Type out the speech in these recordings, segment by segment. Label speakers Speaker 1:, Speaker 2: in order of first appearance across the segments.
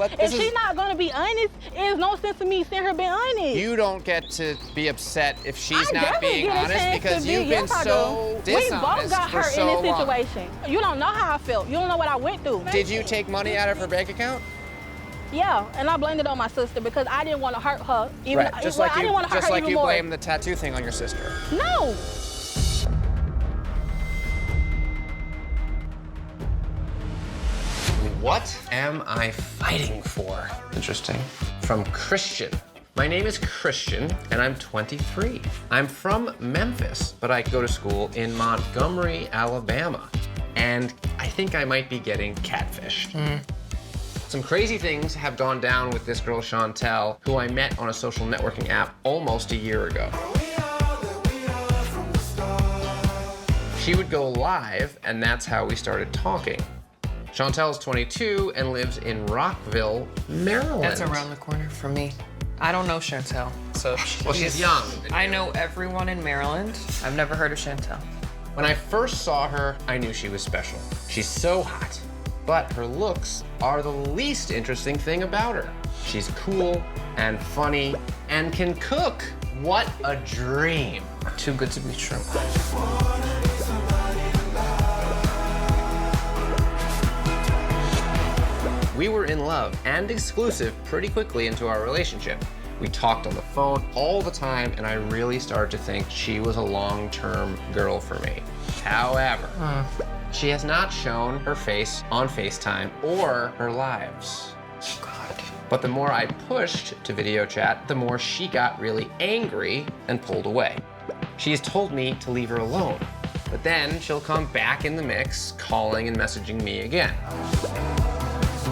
Speaker 1: If she's not gonna be honest, there's no sense in me seeing her being honest.
Speaker 2: You don't get to be upset if she's not
Speaker 1: definitely
Speaker 2: being
Speaker 1: get a
Speaker 2: honest
Speaker 1: chance
Speaker 2: because
Speaker 1: to be.
Speaker 2: you've been
Speaker 1: Yes, I
Speaker 2: so
Speaker 1: do. We both
Speaker 2: dishonest
Speaker 1: got
Speaker 2: for
Speaker 1: hurt
Speaker 2: so
Speaker 1: in this
Speaker 2: long.
Speaker 1: situation. You don't know how I felt. You don't know what I went through.
Speaker 2: Did you take money out of her bank account?
Speaker 1: Yeah, and I blamed it on my sister because I didn't want to hurt her. Even,
Speaker 2: Right, just
Speaker 1: well,
Speaker 2: like
Speaker 1: I didn't want to hurt her even more.
Speaker 2: blame the tattoo thing on your sister.
Speaker 1: No.
Speaker 2: What am I fighting for? Interesting. From Christian. My name is Christian, and I'm 23. I'm from Memphis, but I go to school in Montgomery, Alabama. And I think I might be getting catfished. Some crazy things have gone down with this girl, Chantel, who I met on a social networking app almost a year ago. She would go live, and that's how we started talking. Chantel's 22 and lives in Rockville, Maryland.
Speaker 3: That's around the corner from me. I don't know Chantel, so
Speaker 2: well, she's young.
Speaker 3: I know everyone in Maryland. I've never heard of Chantel.
Speaker 2: When I first saw her, I knew she was special. She's so hot, but her looks are the least interesting thing about her. She's cool and funny and can cook. What a dream.
Speaker 3: Too good to be true.
Speaker 2: We were in love and exclusive pretty quickly into our relationship. We talked on the phone all the time, and I really started to think she was a long-term girl for me. However, she has not shown her face on FaceTime or her lives.
Speaker 3: God.
Speaker 2: But the more I pushed to video chat, the more she got really angry and pulled away. She has told me to leave her alone, but then she'll come back in the mix, calling and messaging me again.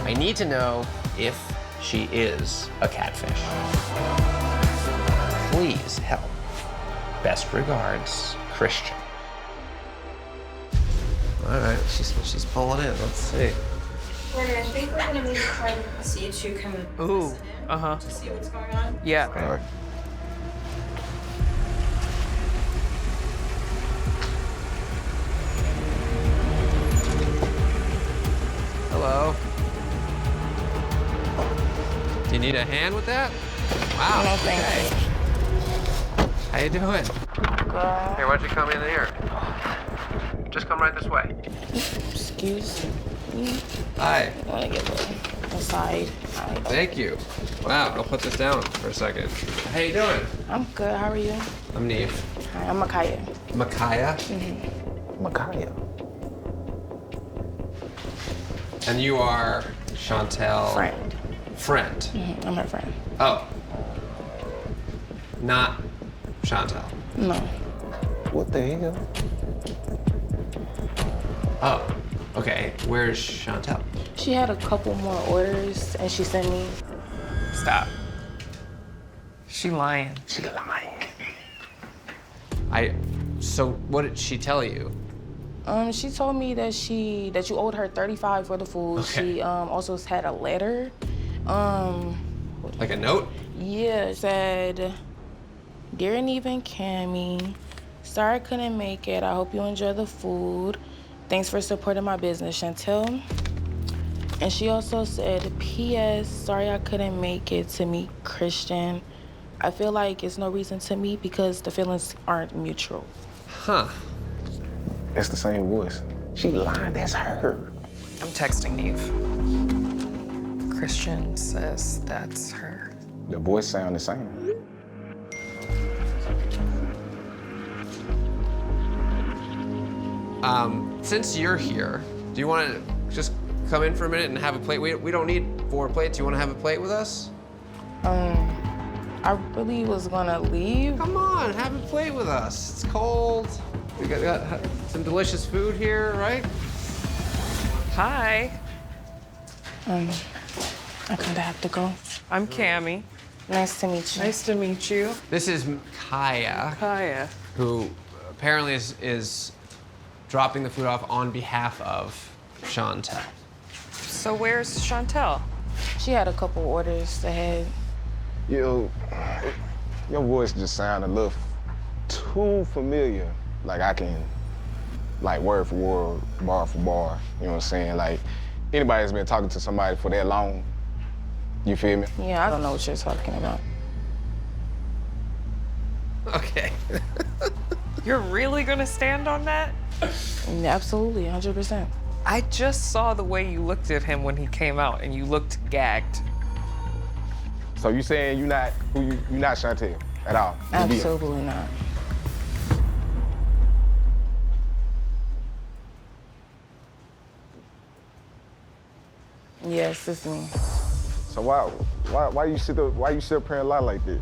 Speaker 2: I need to know if she is a catfish. Please help. Best regards, Christian. All right, she's pulling in. Let's see.
Speaker 4: Jordan, I think we're gonna need to try to see you two come
Speaker 3: Ooh,
Speaker 4: listen in to see what's going on.
Speaker 3: Yeah.
Speaker 2: All right. Hello. Do you need a hand with that? Wow.
Speaker 4: No, thank
Speaker 2: you. How you doing?
Speaker 4: Good.
Speaker 2: Here, why don't you come in here? Just come right this way.
Speaker 4: Excuse me.
Speaker 2: Hi.
Speaker 4: I want to get aside. Hi.
Speaker 2: Thank you. Wow, I'll put this down for a second. How you doing?
Speaker 4: I'm good. How are you?
Speaker 2: I'm Neve.
Speaker 4: Hi, I'm Makaya.
Speaker 2: Makaya? Makaya. And you are Chantel?
Speaker 4: Friend.
Speaker 2: Friend.
Speaker 4: I'm her friend.
Speaker 2: Oh. Not Chantel.
Speaker 4: No.
Speaker 5: What the hell?
Speaker 2: Oh, okay. Where's Chantel?
Speaker 4: She had a couple more orders, and she sent me.
Speaker 3: Stop. She lying.
Speaker 5: She lying.
Speaker 2: So what did she tell you?
Speaker 4: She told me that you owed her $35 for the food.
Speaker 2: Okay.
Speaker 4: She also had a letter.
Speaker 2: Like a note?
Speaker 4: Yeah, it said, "Dear Neve and Cammy, sorry I couldn't make it. I hope you enjoy the food. Thanks for supporting my business, Chantel." And she also said, "P.S. Sorry I couldn't make it to meet Christian. I feel like it's no reason to meet because the feelings aren't mutual."
Speaker 2: Huh.
Speaker 5: That's the same voice. She lied, that's her.
Speaker 3: I'm texting Neve. Christian says that's her.
Speaker 5: The voice sound the same.
Speaker 2: Since you're here, do you want to just come in for a minute and have a plate? We don't need 4 plates. You want to have a plate with us?
Speaker 4: I really was gonna leave.
Speaker 2: Come on, have a plate with us. It's cold. We got some delicious food here, right?
Speaker 3: Hi,
Speaker 4: I kinda have to go.
Speaker 3: I'm Cammy.
Speaker 4: Nice to meet you.
Speaker 3: Nice to meet you.
Speaker 2: This is Kaya,
Speaker 3: Hiya.
Speaker 2: who apparently is dropping the food off on behalf of Chantel.
Speaker 3: So where's Chantel?
Speaker 4: She had a couple orders ahead.
Speaker 5: Yo, your voice just sound a little too familiar. Like I can, like word for word, bar for bar, you know what I'm saying? Like anybody that's been talking to somebody for that long, You feel me?
Speaker 4: Yeah, I don't know what you're talking about.
Speaker 2: Okay.
Speaker 3: You're really gonna stand on that?
Speaker 4: Yeah, absolutely, 100%.
Speaker 3: I just saw the way you looked at him when he came out, and you looked gagged.
Speaker 5: So you saying you not Chantel at all? You be-
Speaker 4: Absolutely not. Yes, it's me.
Speaker 5: So why you sit up here and lie like that?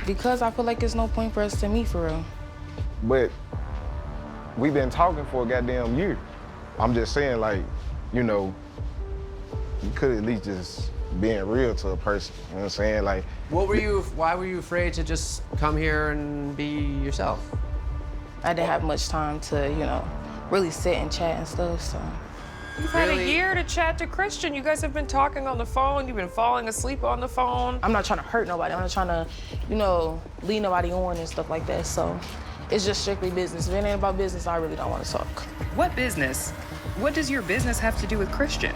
Speaker 4: Because I feel like it's no point for us to meet for real.
Speaker 5: But we've been talking for a goddamn year. I'm just saying, like, you know, you could at least just being real to a person. You know what I'm saying? Like,
Speaker 2: Why were you afraid to just come here and be yourself?
Speaker 4: I didn't have much time to, you know, really sit and chat and stuff, so.
Speaker 3: You've had a
Speaker 2: Really?
Speaker 3: year to chat to Christian. You guys have been talking on the phone. You've been falling asleep on the phone.
Speaker 4: I'm not trying to hurt nobody. I'm not trying to, you know, lead nobody on and stuff like that, so. It's just strictly business. If it ain't about business, I really don't want to talk.
Speaker 6: What business? What does your business have to do with Christian?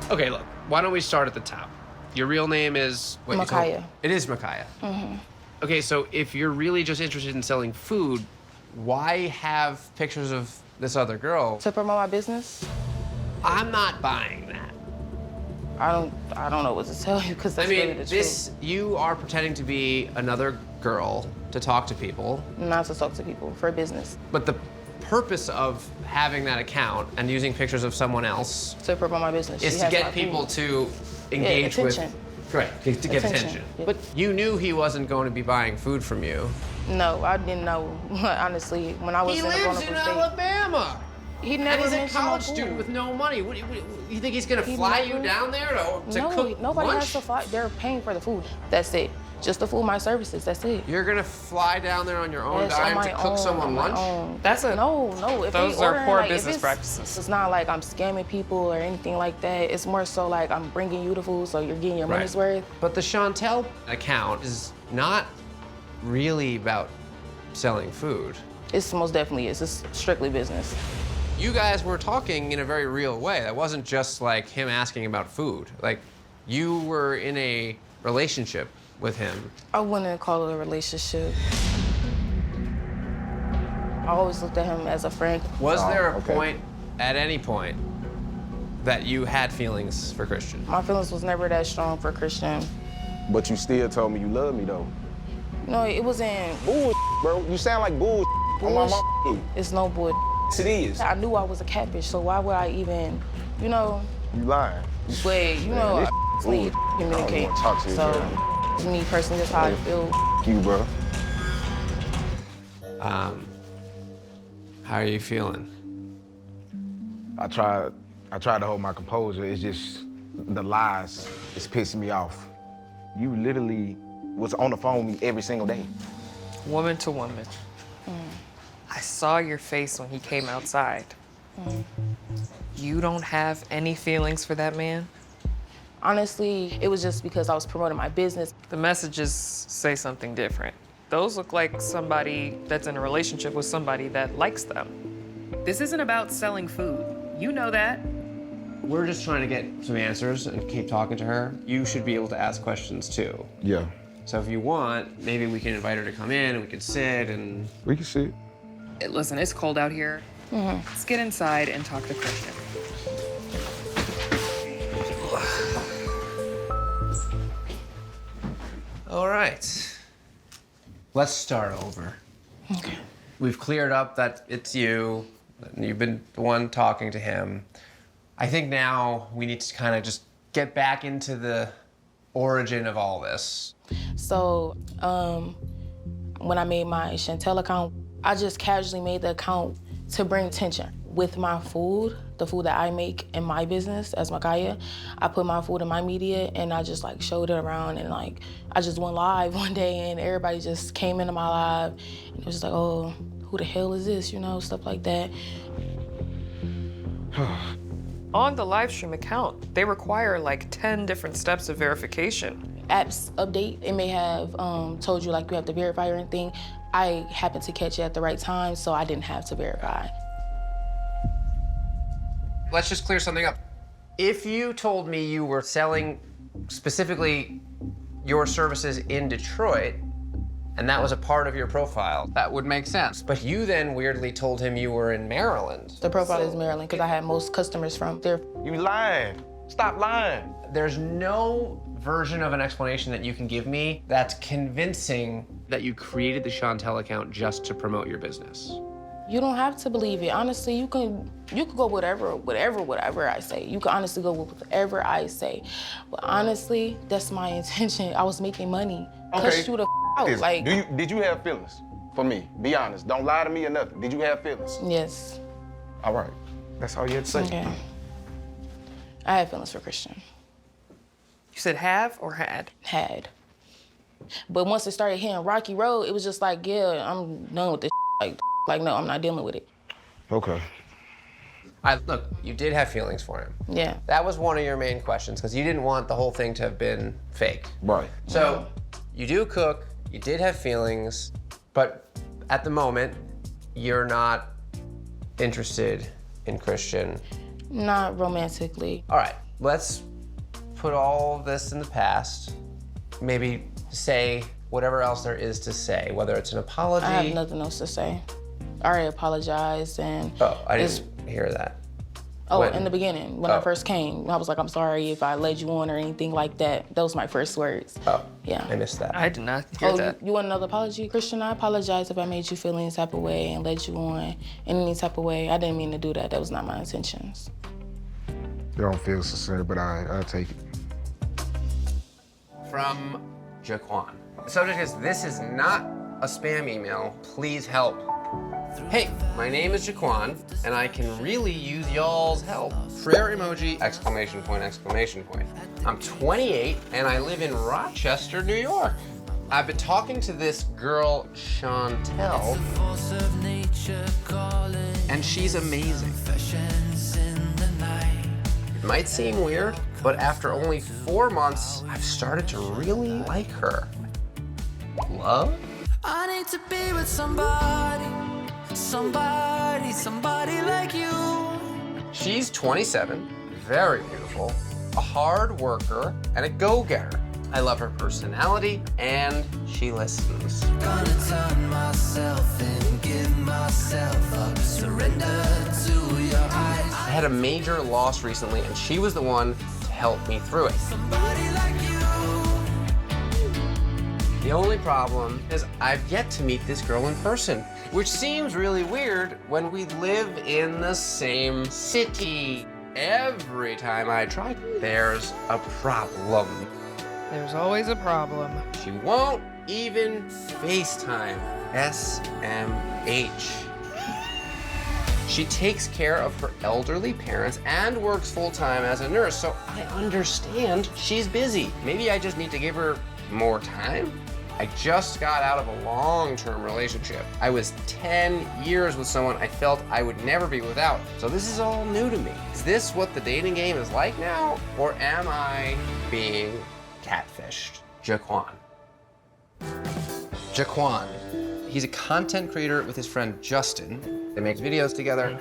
Speaker 2: Okay, look, why don't we start at the top? Your real name is... Wait, you told-
Speaker 4: Micaiah.
Speaker 2: It is Micaiah. Okay, so if you're really just interested in selling food, why have pictures of this other girl?
Speaker 4: To promote my business,
Speaker 2: I'm not buying that.
Speaker 4: I don't know what to tell you because
Speaker 2: I
Speaker 4: that's really
Speaker 2: mean,
Speaker 4: the
Speaker 2: you are pretending to be another girl to talk to people,
Speaker 4: truth. Not to talk to people, for business.
Speaker 2: but the purpose of having that account and using pictures of someone else
Speaker 4: To promote my business.
Speaker 2: is
Speaker 4: She
Speaker 2: to
Speaker 4: has
Speaker 2: get
Speaker 4: my
Speaker 2: people
Speaker 4: food.
Speaker 2: to engage with...
Speaker 4: attention.
Speaker 2: Right, to get attention.
Speaker 4: Yeah.
Speaker 2: But you knew he wasn't going to be buying food from you.
Speaker 4: No, I didn't know, honestly, when I was
Speaker 2: He
Speaker 4: in a
Speaker 2: lives
Speaker 4: vulnerable
Speaker 2: in
Speaker 4: state.
Speaker 2: Alabama.
Speaker 4: He
Speaker 2: And
Speaker 4: never
Speaker 2: he's a
Speaker 4: mentioned my
Speaker 2: college
Speaker 4: food.
Speaker 2: student with no money. What, you think he's gonna
Speaker 4: He
Speaker 2: fly
Speaker 4: never-
Speaker 2: you down there to
Speaker 4: No,
Speaker 2: cook
Speaker 4: nobody
Speaker 2: lunch?
Speaker 4: has to fly. They're paying for the food. That's it. Just the food, my services, that's it.
Speaker 2: You're gonna fly down there on your own
Speaker 4: Yes, on
Speaker 2: dime
Speaker 4: my
Speaker 2: to cook
Speaker 4: own,
Speaker 2: someone
Speaker 4: on my
Speaker 2: lunch?
Speaker 4: own.
Speaker 3: That's a...
Speaker 4: No. If
Speaker 3: Those
Speaker 4: they
Speaker 3: are
Speaker 4: ordering,
Speaker 3: poor
Speaker 4: like, if
Speaker 3: business
Speaker 4: it's-
Speaker 3: practices.
Speaker 4: It's not like I'm scamming people or anything like that. It's more so like I'm bringing you the food so you're getting your money's worth.
Speaker 2: But the Chantel account is not really about selling food.
Speaker 4: It's most definitely is. It's strictly business.
Speaker 2: You guys were talking in a very real way. That wasn't just like him asking about food. Like, you were in a relationship with him.
Speaker 4: I wouldn't call it a relationship. I always looked at him as a friend.
Speaker 2: Was there a
Speaker 5: okay.
Speaker 2: point, at any point, that you had feelings for Christian?
Speaker 4: My feelings was never that strong for Christian.
Speaker 5: But you still told me you love me though.
Speaker 4: No, it wasn't
Speaker 5: Bull, bro. You sound like bull. On my mom.
Speaker 4: It's no bull.
Speaker 5: It is.
Speaker 4: I knew I was a catfish, so why would I even, you know,
Speaker 5: You lying.
Speaker 4: but you know,
Speaker 5: this
Speaker 4: I sleep,
Speaker 5: bull.
Speaker 4: communicate.
Speaker 5: I don't wanna talk to you,
Speaker 4: So,
Speaker 5: girl.
Speaker 4: me personally, that's how I feel.
Speaker 5: You, bro.
Speaker 2: How are you feeling?
Speaker 5: I tried to hold my composure. It's just the lies. It's pissing me off. You literally was on the phone with me every single day.
Speaker 3: Woman to woman. I saw your face when he came outside. You don't have any feelings for that man?
Speaker 4: Honestly, it was just because I was promoting my business.
Speaker 3: The messages say something different. Those look like somebody that's in a relationship with somebody that likes them.
Speaker 6: This isn't about selling food. You know that.
Speaker 2: We're just trying to get some answers and keep talking to her. You should be able to ask questions too.
Speaker 5: Yeah.
Speaker 2: So if you want, maybe we can invite her to come in and we can sit and...
Speaker 5: We can see.
Speaker 6: Listen, it's cold out here. Let's get inside and talk to Christian.
Speaker 2: All right. Let's start over.
Speaker 4: Okay.
Speaker 2: We've cleared up that it's you. And you've been the one talking to him. I think now we need to kind of just get back into the origin of all this.
Speaker 4: So, when I made my Chantel account, I just casually made the account to bring attention. With my food, the food that I make in my business as Micaiah, I put my food in my media and I just like showed it around and like, I just went live one day and everybody just came into my live and it was just like, oh, who the hell is this? You know, stuff like that.
Speaker 3: On the live stream account, they require like 10 different steps of verification.
Speaker 4: Apps update, it may have told you like you have to verify or anything. I happened to catch it at the right time, so I didn't have to verify.
Speaker 2: Let's just clear something up. If you told me you were selling specifically your services in Detroit, and that was a part of your profile, that would make sense. But you then weirdly told him you were in Maryland.
Speaker 4: The profile is Maryland because I had most customers from there.
Speaker 5: You lying. Stop lying.
Speaker 2: There's no version of an explanation that you can give me that's convincing that you created the Chantel account just to promote your business.
Speaker 4: You don't have to believe it. Honestly, you could go whatever I say. You can honestly go with whatever I say. But honestly, that's my intention. I was making money. Cuss you the out. Like,
Speaker 5: did you have feelings for me? Be honest. Don't lie to me or nothing. Did you have feelings?
Speaker 4: yes.
Speaker 5: All right. That's all you had to say.
Speaker 4: Okay. I had feelings for Christian.
Speaker 3: You said have or had?
Speaker 4: Had. But once it started hitting Rocky Road, it was just like, yeah, I'm done with this. Like, no, I'm not dealing with it.
Speaker 5: Okay.
Speaker 2: Look, you did have feelings for him.
Speaker 4: Yeah.
Speaker 2: That was one of your main questions, because you didn't want the whole thing to have been fake.
Speaker 5: Right.
Speaker 2: So, you do cook, you did have feelings, but at the moment, you're not interested in Christian.
Speaker 4: Not romantically.
Speaker 2: All right, let's put all of this in the past. Maybe say whatever else there is to say, whether it's an apology.
Speaker 4: I have nothing else to say. I already apologized and...
Speaker 2: Oh, I didn't hear that.
Speaker 4: Oh, in the beginning, when
Speaker 2: Oh.
Speaker 4: I first came, I was like, I'm sorry if I led you on or anything like that. Those were my first words.
Speaker 2: Oh,
Speaker 4: Yeah.
Speaker 2: I missed that.
Speaker 3: I did not hear that.
Speaker 4: You want another apology? Christian, I apologize if I made you feel any type of way and led you on in any type of way. I didn't mean to do that. That was not my intentions.
Speaker 5: You don't feel sincere, but I'll take it.
Speaker 2: From Jaquan. The subject is, this is not a spam email, please help. Hey, my name is Jaquan, and I can really use y'all's help. Prayer emoji, exclamation point, exclamation point. I'm 28, and I live in Rochester, New York. I've been talking to this girl, Chantel, and she's amazing. It might seem weird, but after only 4 months, I've started to really like her. Love?
Speaker 7: I need to be with somebody like you.
Speaker 2: She's 27, very beautiful, a hard worker, and a go-getter. I love her personality, and she listens.
Speaker 7: Gonna turn myself and give myself up, surrender to your eyes.
Speaker 2: I had a major loss recently, and she was the one to help me through it.
Speaker 7: Somebody like you.
Speaker 2: The only problem is I've yet to meet this girl in person, which seems really weird when we live in the same city. Every time I try, there's a problem.
Speaker 3: There's always a problem.
Speaker 2: She won't even FaceTime. SMH. She takes care of her elderly parents and works full-time as a nurse, so I understand she's busy. Maybe I just need to give her more time? I just got out of a long-term relationship. I was 10 years with someone I felt I would never be without. So this is all new to me. Is this what the dating game is like now? Or am I being catfished? Jaquan. Jaquan. He's a content creator with his friend Justin. They make videos together.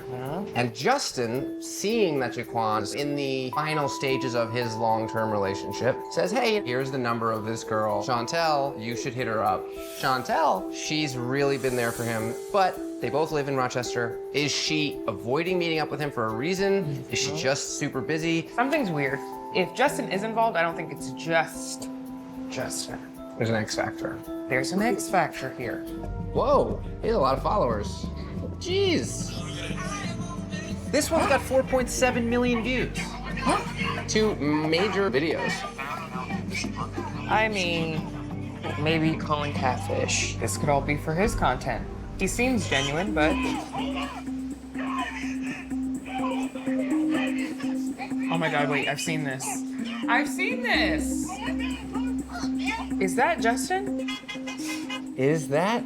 Speaker 2: And Justin, seeing that Jaquan is in the final stages of his long-term relationship, says, hey, here's the number of this girl, Chantel, you should hit her up. Chantel, she's really been there for him, but they both live in Rochester. Is she avoiding meeting up with him for a reason? Is she just super busy?
Speaker 3: Something's weird. If Justin is involved, I don't think it's just Justin.
Speaker 2: There's an X factor.
Speaker 3: There's an X factor here.
Speaker 2: Whoa, he has a lot of followers. Jeez. This one's got 4.7 million views. 2 major videos.
Speaker 3: I mean, maybe calling Catfish. This could all be for his content. He seems genuine, but... Oh my God, wait, I've seen this. I've seen this! Is that Justin?
Speaker 2: Is that?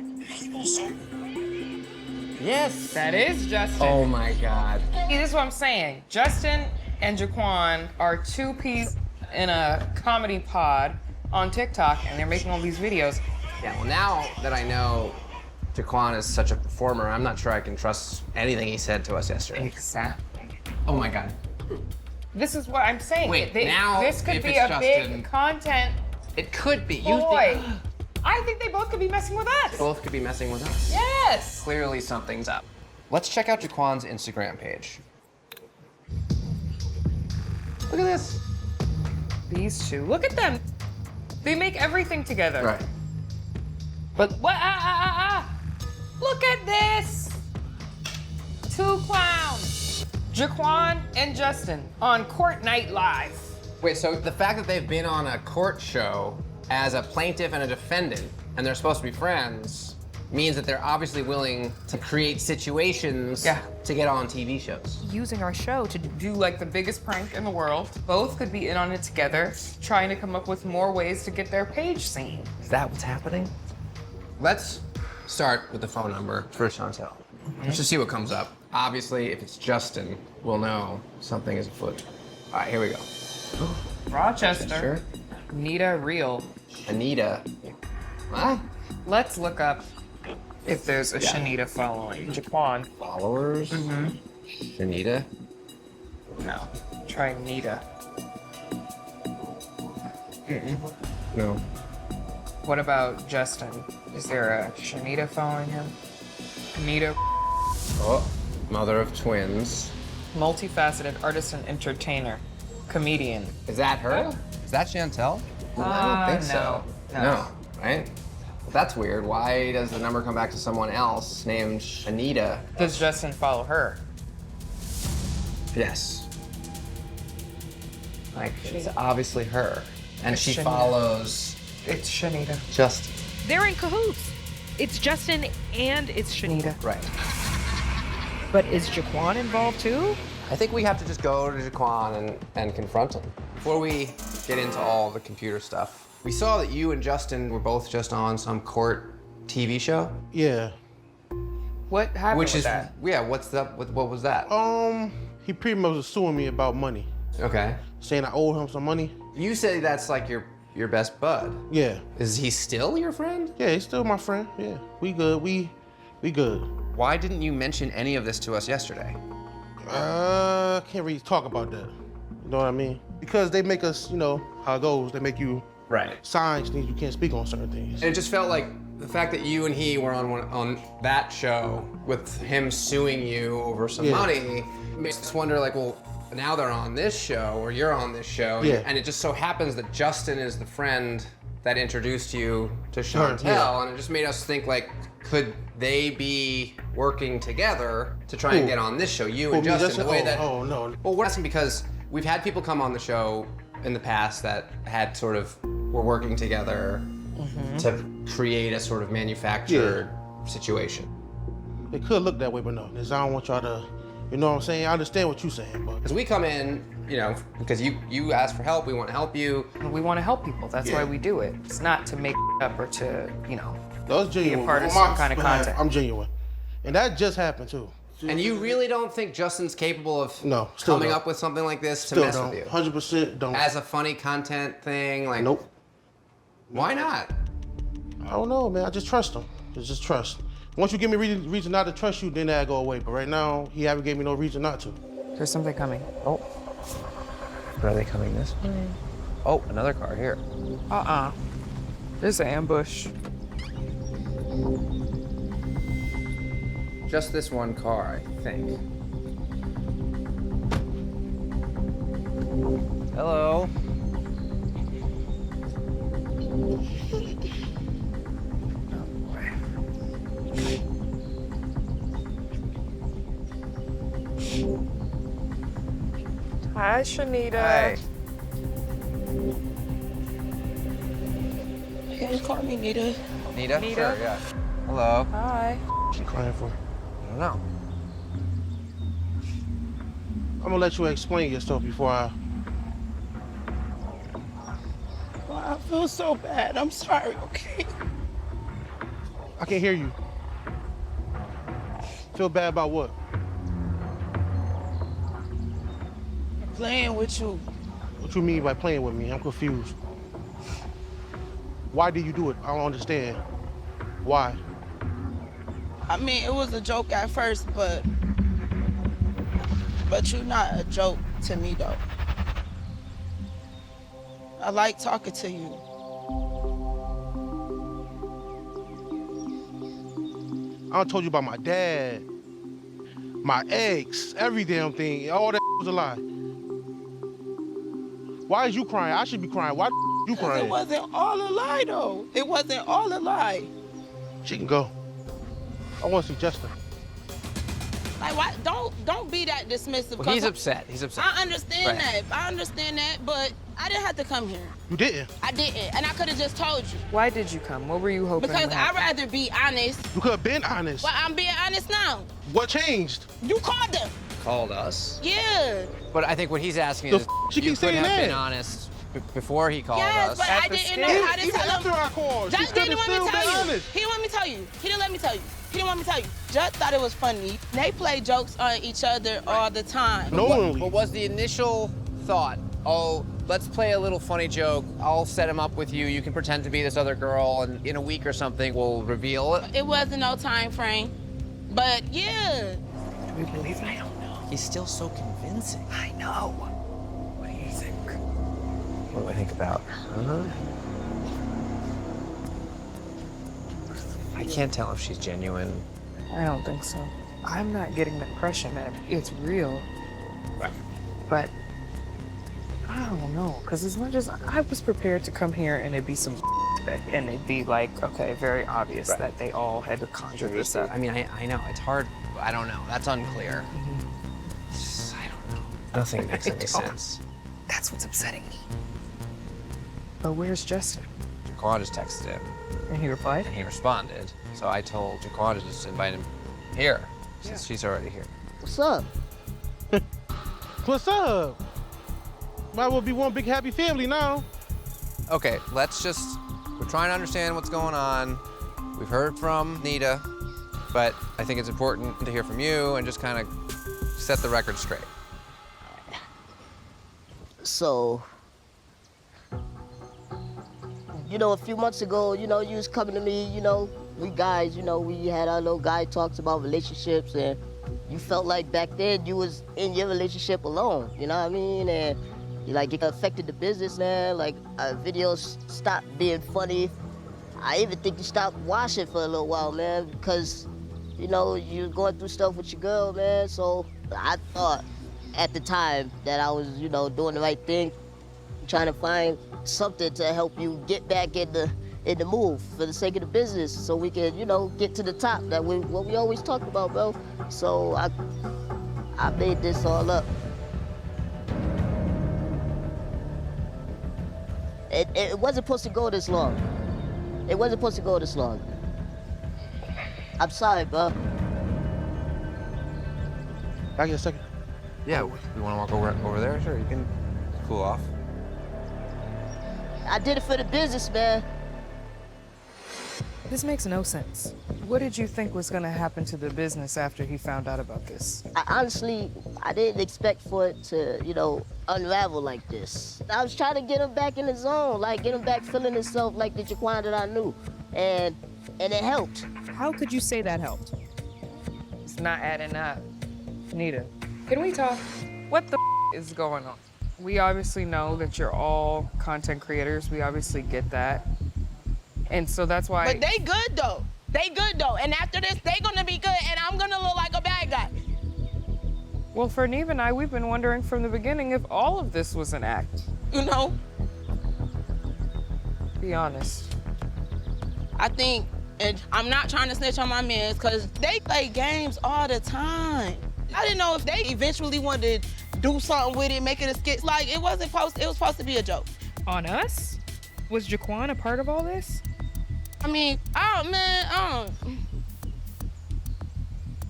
Speaker 2: Yes.
Speaker 3: That is Justin.
Speaker 2: Oh my God.
Speaker 3: See, this is what I'm saying. Justin and Jaquan are two peas in a comedy pod on TikTok, and they're making all these videos.
Speaker 2: Yeah, well, now that I know Jaquan is such a performer, I'm not sure I can trust anything he said to us yesterday.
Speaker 3: Exactly.
Speaker 2: Oh my God.
Speaker 3: This is what I'm saying.
Speaker 2: Wait, now
Speaker 3: this could
Speaker 2: if
Speaker 3: be
Speaker 2: it's
Speaker 3: a
Speaker 2: Justin-
Speaker 3: big content
Speaker 2: It could be.
Speaker 3: boy. I think they both could be messing with us.
Speaker 2: Both could be messing with us.
Speaker 3: Yes.
Speaker 2: Clearly something's up. Let's check out Jaquan's Instagram page. Look at this.
Speaker 3: These two, look at them. They make everything together.
Speaker 2: Right.
Speaker 3: But what? Look at this. Two clowns. Jaquan and Justin on Court Night Live.
Speaker 2: Wait, so the fact that they've been on a court show as a plaintiff and a defendant, and they're supposed to be friends, means that they're obviously willing to create situations to get on TV shows.
Speaker 3: Using our show to do like the biggest prank in the world. Both could be in on it together, trying to come up with more ways to get their page seen.
Speaker 2: Is that what's happening? Let's start with the phone number for Chantel. Let's just see what comes up. Obviously, if it's Justin, we'll know something is afoot. All right, here we go.
Speaker 3: Rochester.
Speaker 2: Sure.
Speaker 3: Anita Real.
Speaker 2: Anita. What?
Speaker 3: Let's look up if there's a Shanita following. Jaquan.
Speaker 2: Followers? Mm-hmm. Anita?
Speaker 3: No. Try Nita.
Speaker 2: No.
Speaker 3: What about Justin? Is there a Shanita following him? Anita.
Speaker 2: Oh, mother of twins.
Speaker 3: Multifaceted artist and entertainer. Comedian.
Speaker 2: Is that her? Is that Chantel? I don't think so. No, right? Well, that's weird. Why does the number come back to someone else named Anita?
Speaker 3: Does Justin follow her?
Speaker 2: Yes. Like, it's obviously her. And
Speaker 3: It's
Speaker 2: she
Speaker 3: Shanita.
Speaker 2: follows
Speaker 3: It's Shanita.
Speaker 2: Justin.
Speaker 8: They're in cahoots. It's Justin and it's Shanita.
Speaker 2: Right.
Speaker 8: But is Jaquan involved too?
Speaker 2: I think we have to just go to Jaquan and confront him. Before we get into all the computer stuff, we saw that you and Justin were both just on some court TV show.
Speaker 9: Yeah.
Speaker 3: What happened
Speaker 2: Which
Speaker 3: with
Speaker 2: is,
Speaker 3: that?
Speaker 2: yeah, what was that?
Speaker 9: He pretty much was suing me about money,
Speaker 2: Okay.
Speaker 9: saying I owed him some money.
Speaker 2: You say that's like your best bud.
Speaker 9: Yeah.
Speaker 2: Is he still your friend?
Speaker 9: Yeah, he's still my friend. Yeah, we good. We good.
Speaker 2: Why didn't you mention any of this to us yesterday?
Speaker 9: Can't really talk about that. You know what I mean? Because they make us, you know how it goes. They make you sign things. You can't speak on certain things.
Speaker 2: And it just felt like the fact that you and he were on that show with him suing you over some money makes us wonder, like, well, now they're on this show or you're on this show, and it just so happens that Justin is the friend that introduced you to Chantel, and it just made us think, like, could they be working together to try and get on this show, you and Justin, the way that...
Speaker 9: Oh, no.
Speaker 2: Well, we're asking because we've had people come on the show in the past that had sort of, were working together to create a sort of manufactured situation.
Speaker 9: It could look that way, but no. I don't want y'all to, you know what I'm saying? I understand what you're saying, but...
Speaker 2: Because we come in, you know, because you ask for help, we want to help you.
Speaker 3: We want to help people. That's why we do it. It's not to make up or to, you know,
Speaker 9: That's genuine.
Speaker 3: be a part of
Speaker 9: On
Speaker 3: some
Speaker 9: my
Speaker 3: kind of
Speaker 9: behalf,
Speaker 3: content.
Speaker 9: I'm genuine. And that just happened, too.
Speaker 2: And you really don't think Justin's capable of
Speaker 9: No, still
Speaker 2: coming
Speaker 9: don't.
Speaker 2: up with something like this to
Speaker 9: Still
Speaker 2: mess
Speaker 9: don't.
Speaker 2: with you?
Speaker 9: 100% don't.
Speaker 2: As a funny content thing? Like,
Speaker 9: Nope.
Speaker 2: Why not?
Speaker 9: I don't know, man. I just trust him. It's just trust. Once you give me reason not to trust you, then that go away. But right now, he haven't gave me no reason not to.
Speaker 3: There's something coming.
Speaker 2: Oh. Are they coming this way? Oh, another car here.
Speaker 3: There's an ambush.
Speaker 2: Just this one car, I think. Hello.
Speaker 3: Hi, Shanita.
Speaker 2: Hi.
Speaker 4: Hey, call me Nita.
Speaker 2: Nita?
Speaker 3: Nita?
Speaker 2: Sure, yeah. Hello.
Speaker 3: Hi.
Speaker 9: What you crying for?
Speaker 2: I don't know.
Speaker 9: I'm gonna let you explain yourself before I...
Speaker 4: Well, I feel so bad. I'm sorry, okay?
Speaker 9: I can't hear you. Feel bad about what?
Speaker 4: Playing with you.
Speaker 9: What you mean by playing with me? I'm confused. Why did you do it? I don't understand. Why?
Speaker 4: I mean, it was a joke at first, but you're not a joke to me, though.
Speaker 10: I like talking to you.
Speaker 9: I done told you about my dad, my ex, every damn thing. All that was a lie. Why is you crying? I should be crying. Why you crying?
Speaker 10: It wasn't all a lie, though. It wasn't all a lie.
Speaker 9: She can go. I want to see Jester.
Speaker 10: Like, why? Don't be that dismissive.
Speaker 2: Well, he's upset. He's upset.
Speaker 10: I understand
Speaker 2: Right.
Speaker 10: that. I understand that, but I didn't have to come here.
Speaker 9: You didn't.
Speaker 10: I didn't, and I could have just told you.
Speaker 3: Why did you come? What were you hoping
Speaker 10: Because
Speaker 3: would
Speaker 10: I'd
Speaker 3: happen?
Speaker 10: rather be honest.
Speaker 9: You could have been honest.
Speaker 10: Well, I'm being honest now.
Speaker 9: What changed?
Speaker 10: You called them.
Speaker 2: Called us.
Speaker 10: Yeah.
Speaker 2: But I think what he's asking
Speaker 9: The
Speaker 2: is,
Speaker 9: she
Speaker 2: you
Speaker 9: keeps
Speaker 2: could
Speaker 9: saying
Speaker 2: have been
Speaker 9: that.
Speaker 2: honest before he called
Speaker 10: Yes,
Speaker 2: us.
Speaker 10: but I didn't know how to
Speaker 9: Even
Speaker 10: tell
Speaker 9: after
Speaker 10: him.
Speaker 9: I called, she
Speaker 10: Just
Speaker 9: still
Speaker 10: didn't want me to
Speaker 9: been
Speaker 10: tell you.
Speaker 9: honest.
Speaker 10: He didn't want me to tell you. He didn't let me tell you. He didn't want me to tell you. Just thought it was funny. They play jokes on each other all the time.
Speaker 9: Knowingly.
Speaker 2: But was the initial thought, oh, let's play a little funny joke. I'll set him up with you. You can pretend to be this other girl, and in a week or something, we'll reveal it.
Speaker 10: It wasn't no time frame. But yeah.
Speaker 3: Do we believe it? I don't know.
Speaker 2: He's still so convincing.
Speaker 3: I know. What do you think?
Speaker 2: What do I think about? I can't tell if she's genuine.
Speaker 3: I don't think so. I'm not getting the impression that it's real. Right. But I don't know, because as much as I was prepared to come here and it'd be some and it'd be like, okay, very obvious that they all had to conjure this up.
Speaker 2: I mean, I know, it's hard. I don't know. That's unclear. I don't know. Nothing makes any sense.
Speaker 3: That's what's upsetting me. But where's Justin?
Speaker 2: Jaquan just texted him,
Speaker 3: And he replied?
Speaker 2: and he responded. So I told Jaquan to just invite him here, since she's already here.
Speaker 11: What's up?
Speaker 9: What's up? Might well be one big happy family now.
Speaker 2: Okay, we're trying to understand what's going on. We've heard from Nita, but I think it's important to hear from you and just kind of set the record straight.
Speaker 11: So, you know, a few months ago, you know, you was coming to me, you know, we guys, you know, we had our little guy talks about relationships, and you felt like back then you was in your relationship alone, you know what I mean? And like it affected the business, man. Like videos stopped being funny. I even think you stopped watching for a little while, man, because, you know, you're going through stuff with your girl, man. So I thought at the time that I was, you know, doing the right thing, trying to find something to help you get back in the move for the sake of the business, so we can, you know, get to the top. What we always talk about, bro. So I made this all up. It wasn't supposed to go this long. It wasn't supposed to go this long. I'm sorry, bro.
Speaker 9: Back in a second.
Speaker 2: Yeah, you want to walk over there? Sure, you can cool off.
Speaker 11: I did it for the business, man.
Speaker 3: This makes no sense. What did you think was gonna happen to the business after he found out about this?
Speaker 11: Honestly, I didn't expect for it to, you know, unravel like this. I was trying to get him back in the zone, like get him back feeling himself like the Jaquan that I knew. And it helped.
Speaker 8: How could you say that helped?
Speaker 3: It's not adding up. Nita, can we talk? What the is going on? We obviously know that you're all content creators. We obviously get that. And so that's why.
Speaker 10: But they good though. They good though. And after this, they gonna be good, and I'm gonna look like a bad guy.
Speaker 3: Well, for Neve and I, we've been wondering from the beginning if all of this was an act.
Speaker 10: You know?
Speaker 3: Be honest.
Speaker 10: I think, and I'm not trying to snitch on my mans, because they play games all the time. I didn't know if they eventually wanted to do something with it, make it a skit. Like, it was supposed to be a joke.
Speaker 8: On us? Was Jaquan a part of all this?
Speaker 10: I mean,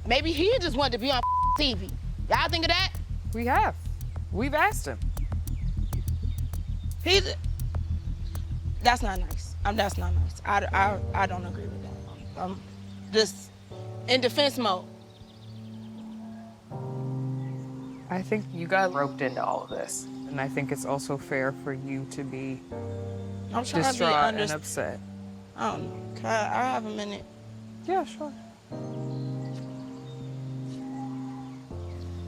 Speaker 10: maybe he just wanted to be on TV. Y'all think of that?
Speaker 3: We have. We've asked him.
Speaker 10: That's not nice. That's not nice. I don't agree with that. I'm just in defense mode.
Speaker 3: I think you got roped into all of this. And I think it's also fair for you to be distraught and upset.
Speaker 10: I don't know. Can I have a minute?
Speaker 3: Yeah, sure.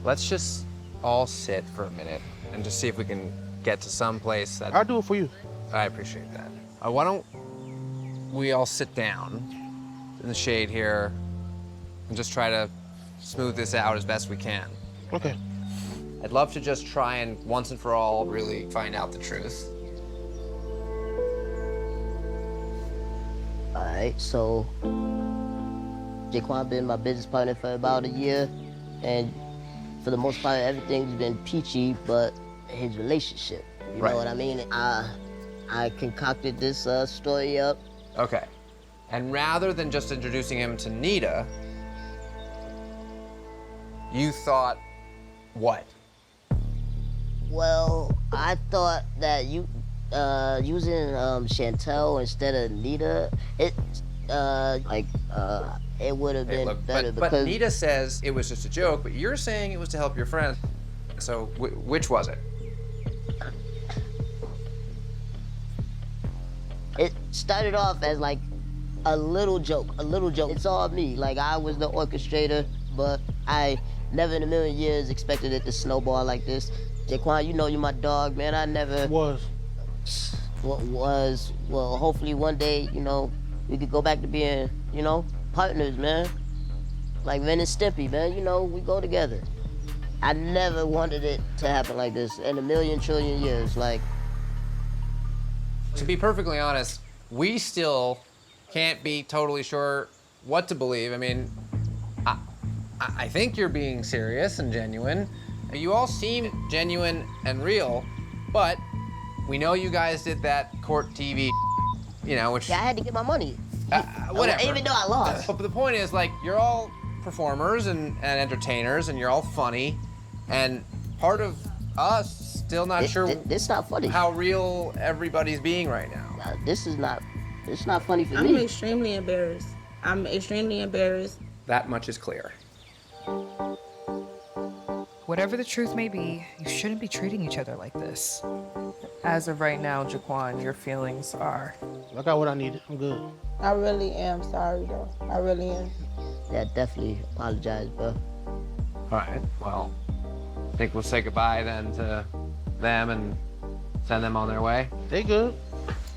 Speaker 2: Let's just all sit for a minute and just see if we can get to some place that...
Speaker 9: I'll do it for you.
Speaker 2: I appreciate that. Why don't we all sit down in the shade here and just try to smooth this out as best we can.
Speaker 9: Okay.
Speaker 2: I'd love to just try and once and for all really find out the truth.
Speaker 11: All right, so Jaquan been my business partner for about a year, and for the most part, everything's been peachy, but his relationship, you know what I mean? I concocted this story up.
Speaker 2: Okay. And rather than just introducing him to Nita, you thought what?
Speaker 11: Well, I thought that using Chantel instead of Nita, it would have been better because...
Speaker 2: But Nita says it was just a joke, but you're saying it was to help your friend. So which was it?
Speaker 11: It started off as like a little joke. It's all me. Like, I was the orchestrator, but I never in a million years expected it to snowball like this. Jaquan, you know you're my dog, man. I never...
Speaker 9: Was.
Speaker 11: What was? Well, hopefully one day, you know, we could go back to being, you know, partners, man. Like Ren and Stimpy, man. You know, we go together. I never wanted it to happen like this in a million trillion years. Like...
Speaker 2: To be perfectly honest, we still can't be totally sure what to believe. I mean, I think you're being serious and genuine. You all seem genuine and real, but we know you guys did that court TV, you know, which...
Speaker 11: Yeah, I had to get my money.
Speaker 2: Whatever.
Speaker 11: Even though I lost.
Speaker 2: But the point is, like, you're all performers and entertainers, and you're all funny, and part of us still not sure
Speaker 11: this not funny.
Speaker 2: How real everybody's being right now.
Speaker 11: It's not funny for
Speaker 10: me.
Speaker 11: me.
Speaker 10: I'm extremely embarrassed.
Speaker 2: That much is clear.
Speaker 6: Whatever the truth may be, you shouldn't be treating each other like this.
Speaker 3: As of right now, Jaquan, your feelings are...
Speaker 9: I got what I needed. I'm good.
Speaker 10: I really am sorry, though. I really am.
Speaker 11: Yeah, definitely apologize, bro.
Speaker 2: All right, well, I think we'll say goodbye then to them and send them on their way.
Speaker 9: They good.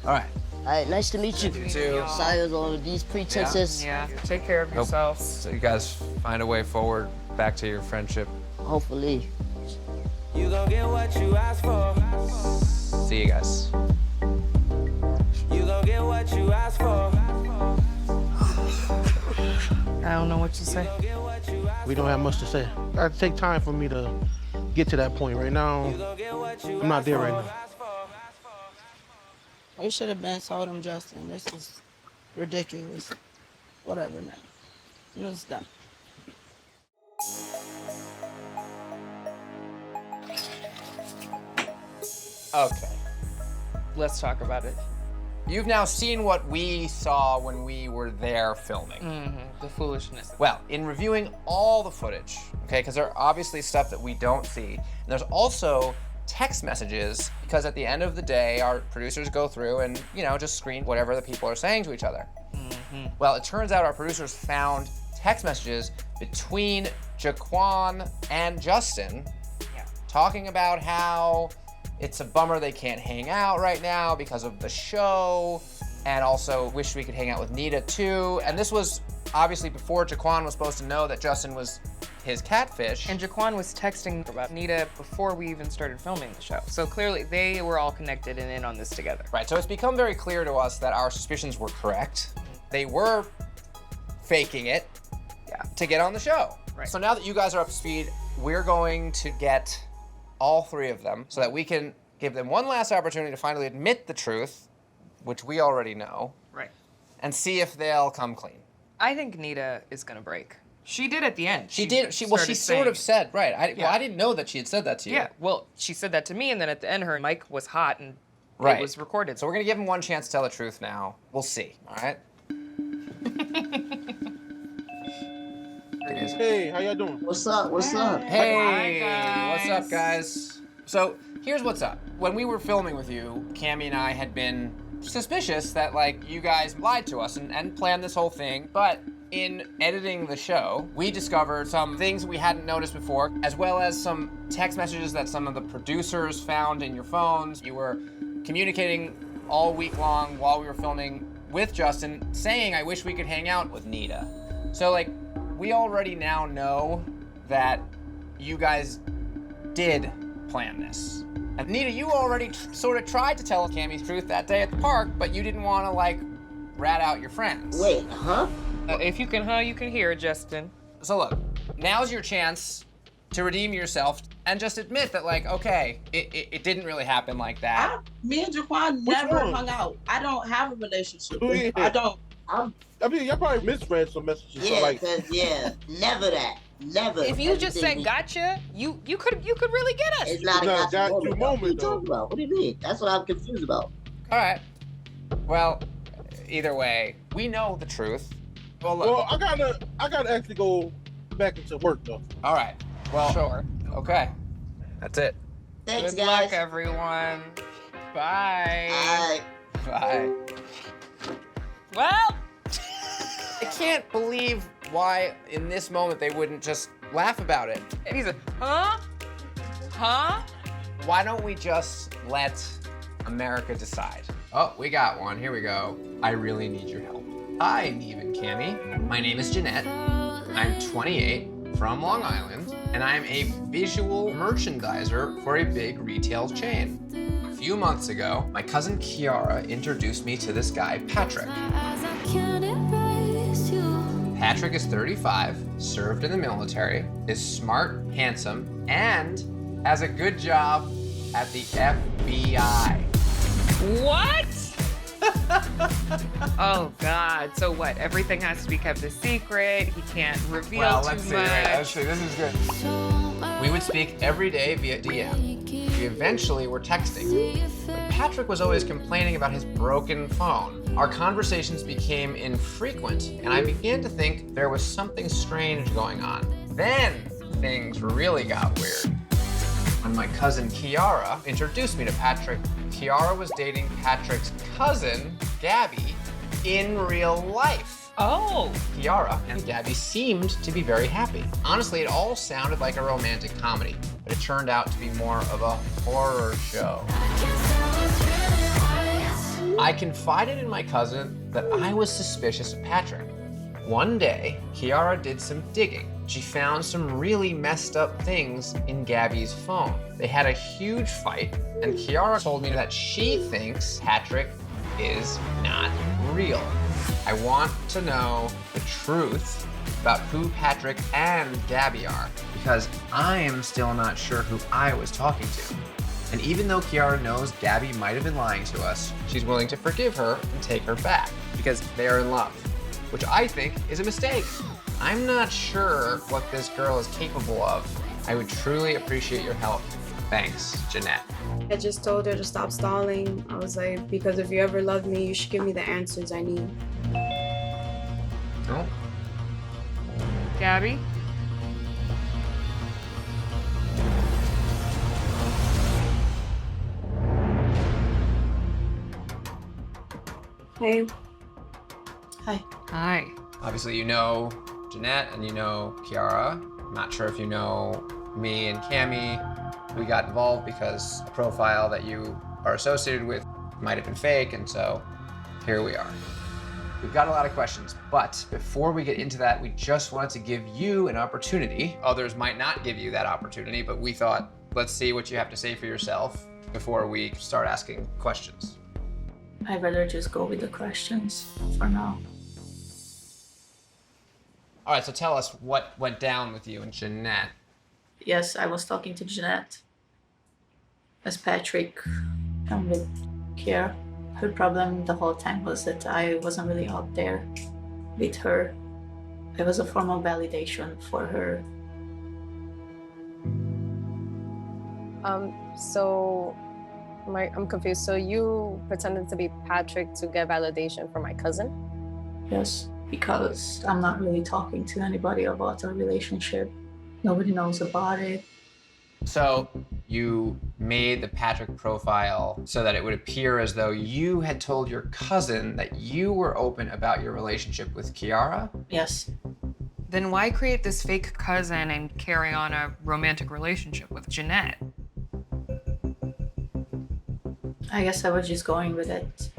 Speaker 2: All right.
Speaker 11: All right, nice to meet you.
Speaker 2: You too.
Speaker 11: Sorry on all of these pretenses.
Speaker 6: Yeah, take care of yourselves.
Speaker 2: So you guys find a way forward back to your friendship.
Speaker 11: Hopefully.
Speaker 7: You gon' get what you asked for.
Speaker 2: See you guys.
Speaker 7: You gon' get what you asked for.
Speaker 3: I don't know what to say.
Speaker 9: We don't have much to say. Gotta take time for me to get to that point. Right now, I'm not there right now.
Speaker 10: You should have been told him, Justin. This is ridiculous. Whatever, man. You know, stop.
Speaker 2: Okay.
Speaker 6: Let's talk about it.
Speaker 2: You've now seen what we saw when we were there filming.
Speaker 6: The foolishness.
Speaker 2: Well, in reviewing all the footage, okay, because there are obviously stuff that we don't see, and there's also text messages, because at the end of the day, our producers go through and, you know, just screen whatever the people are saying to each other. Well, it turns out our producers found text messages between Jaquan and Justin talking about how it's a bummer they can't hang out right now because of the show, and also wish we could hang out with Nita too. And this was obviously before Jaquan was supposed to know that Justin was his catfish.
Speaker 6: And Jaquan was texting about Nita before we even started filming the show. So clearly they were all connected and in on this together.
Speaker 2: Right, so it's become very clear to us that our suspicions were correct. They were faking it to get on the show.
Speaker 6: Right.
Speaker 2: So now that you guys are up to speed, we're going to get all three of them so that we can give them one last opportunity to finally admit the truth, which we already know.
Speaker 6: Right.
Speaker 2: And see if they'll come clean.
Speaker 6: I think Nita is gonna break. She did at the end.
Speaker 2: She did. She sort of said, right. I didn't know that she had said that to you.
Speaker 6: Yeah, well, she said that to me, and then at the end her mic was hot and
Speaker 2: right.
Speaker 6: It was recorded.
Speaker 2: So we're gonna give him one chance to tell the truth now. We'll see, all right?
Speaker 9: Hey, how y'all doing?
Speaker 11: What's up? What's up?
Speaker 2: Hey,
Speaker 6: Hi,
Speaker 2: what's up, guys? So here's what's up. When we were filming with you, Cammie and I had been suspicious that, like, you guys lied to us and planned this whole thing, but in editing the show, we discovered some things we hadn't noticed before, as well as some text messages that some of the producers found in your phones. You were communicating all week long while we were filming with Justin, saying, I wish we could hang out with Nita. So like, we already now know that you guys did plan this. And Nita, you already sort of tried to tell Cammy's truth that day at the park, but you didn't want to like rat out your friends.
Speaker 11: Wait, huh?
Speaker 6: If you can hear, Justin.
Speaker 2: So look, now's your chance to redeem yourself and just admit that like, okay, it didn't really happen like that.
Speaker 10: Me and Jaquan never hung out. I don't have a relationship. I don't.
Speaker 9: I mean, y'all probably misread some messages.
Speaker 11: Yeah,
Speaker 9: so like,
Speaker 11: never that. Never.
Speaker 6: If you just said gotcha, you could really get us.
Speaker 11: It's not a
Speaker 9: It's not a
Speaker 11: gotcha
Speaker 9: gotcha
Speaker 11: moment. What are you
Speaker 9: moment, though.
Speaker 11: talking about? What do you mean? That's what I'm confused about.
Speaker 2: All right. Well, either way, we know the truth. Well, look.
Speaker 9: well, I gotta actually go back into work though.
Speaker 2: All right. Well,
Speaker 6: Sure.
Speaker 2: okay. That's it.
Speaker 11: Thanks,
Speaker 6: Good
Speaker 11: guys.
Speaker 6: luck, everyone. Bye.
Speaker 11: Bye.
Speaker 2: Bye.
Speaker 6: Well,
Speaker 2: I can't believe why in this moment they wouldn't just laugh about it.
Speaker 6: and he's a, huh? Huh?
Speaker 2: Why don't we just let America decide? Oh, we got one. Here we go. I really need your help. Hi, Neve and Cammy. My name is Jeanette. I'm 28, from Long Island, and I'm a visual merchandiser for a big retail chain. A few months ago, my cousin Kiara introduced me to this guy, Patrick. Patrick is 35, served in the military, is smart, handsome, and has a good job at the FBI.
Speaker 6: What? Oh God. So what? Everything has to be kept a secret. He can't reveal
Speaker 2: Well,
Speaker 6: too
Speaker 2: let's see.
Speaker 6: much.
Speaker 2: Let's see. This is good. We would speak every day via DM. We eventually were texting. But Patrick was always complaining about his broken phone. Our conversations became infrequent, and I began to think there was something strange going on. Then things really got weird. When my cousin Kiara introduced me to Patrick, Kiara was dating Patrick's cousin, Gabby, in real life.
Speaker 6: Oh.
Speaker 2: Kiara and Gabby seemed to be very happy. Honestly, it all sounded like a romantic comedy, but it turned out to be more of a horror show. I confided in my cousin that I was suspicious of Patrick. One day, Kiara did some digging. She found some really messed up things in Gabby's phone. They had a huge fight, and Kiara told me that she thinks Patrick is not real. I want to know the truth about who Patrick and Gabby are, because I am still not sure who I was talking to. And even though Kiara knows Gabby might have been lying to us, she's willing to forgive her and take her back, because they are in love, which I think is a mistake. I'm not sure what this girl is capable of. I would truly appreciate your help. Thanks, Jeanette.
Speaker 12: I just told her to stop stalling. I was like, because if you ever love me, you should give me the answers I need.
Speaker 2: No?
Speaker 6: Gabby?
Speaker 12: Hey.
Speaker 6: Hi. Hi.
Speaker 2: Obviously, you know Jeanette and you know Kiara. I'm not sure if you know me and Cammy. We got involved because a profile that you are associated with might have been fake, and so here we are. We've got a lot of questions, but before we get into that, we just wanted to give you an opportunity. Others might not give you that opportunity, but we thought, let's see what you have to say for yourself before we start asking questions.
Speaker 13: I'd rather just go with the questions for now.
Speaker 2: All right, so tell us what went down with you and Jeanette.
Speaker 13: Yes, I was talking to Jeanette. As Patrick and with Kiara. Her problem the whole time was that I wasn't really out there with her. It was a form of validation for her.
Speaker 14: I'm confused. So you pretended to be Patrick to get validation from my cousin?
Speaker 13: Yes, because I'm not really talking to anybody about our relationship. Nobody knows about it.
Speaker 2: So you made the Patrick profile so that it would appear as though you had told your cousin that you were open about your relationship with Kiara?
Speaker 13: Yes.
Speaker 6: Then why create this fake cousin and carry on a romantic relationship with Jeanette?
Speaker 13: I guess I was just going with it.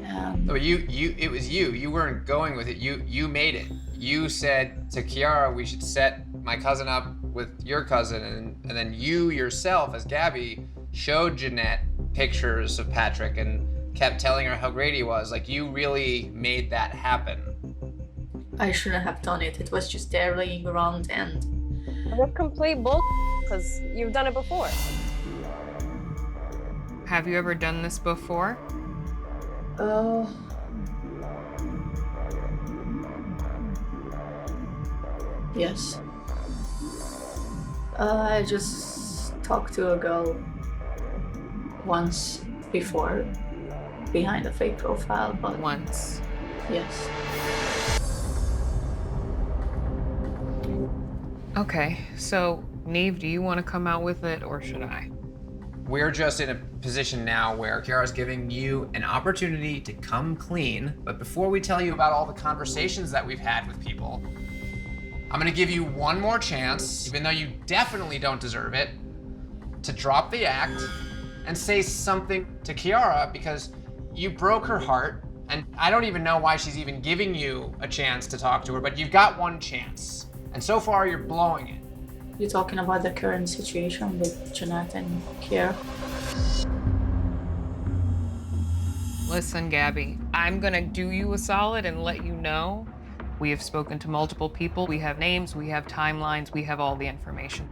Speaker 2: But it was you. You weren't going with it. You made it. You said to Kiara, we should set my cousin up with your cousin, and then you yourself, as Gabby, showed Jeanette pictures of Patrick and kept telling her how great he was. Like, you really made that happen.
Speaker 13: I shouldn't have done it. It was just there laying around and...
Speaker 14: That's complete bull, because you've done it before.
Speaker 6: Have you ever done this before?
Speaker 13: Yes. I just talked to a girl once before, behind a fake profile, but...
Speaker 6: Once?
Speaker 13: Yes.
Speaker 6: Okay, so Neve, do you want to come out with it, or should I?
Speaker 2: We're just in a position now where Kiara's giving you an opportunity to come clean. But before we tell you about all the conversations that we've had with people, I'm gonna give you one more chance, even though you definitely don't deserve it, to drop the act and say something to Kiara, because you broke her heart, and I don't even know why she's even giving you a chance to talk to her, but you've got one chance. And so far, you're blowing it.
Speaker 13: You're talking about the current situation with Jeanette and Kiara?
Speaker 6: Listen, Gabby, I'm gonna do you a solid and let you know we have spoken to multiple people. We have names, we have timelines, we have all the information.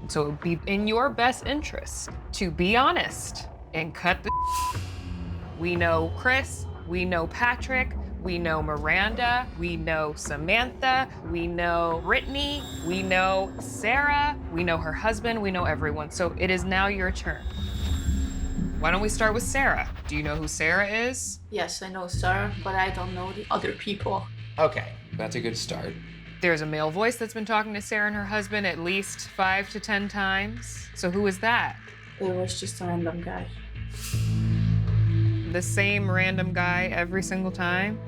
Speaker 6: So it would be in your best interest to be honest and cut the We know Chris, we know Patrick, we know Miranda, we know Samantha, we know Brittany, we know Sarah, we know her husband, we know everyone. So it is now your turn. Why don't we start with Sarah? Do you know who Sarah is?
Speaker 13: Yes, I know Sarah, but I don't know the other people.
Speaker 2: Okay, that's a good start.
Speaker 6: There's a male voice that's been talking to Sarah and her husband at least 5 to 10 times. So who is that?
Speaker 13: It was just a random guy.
Speaker 6: The same random guy every single time?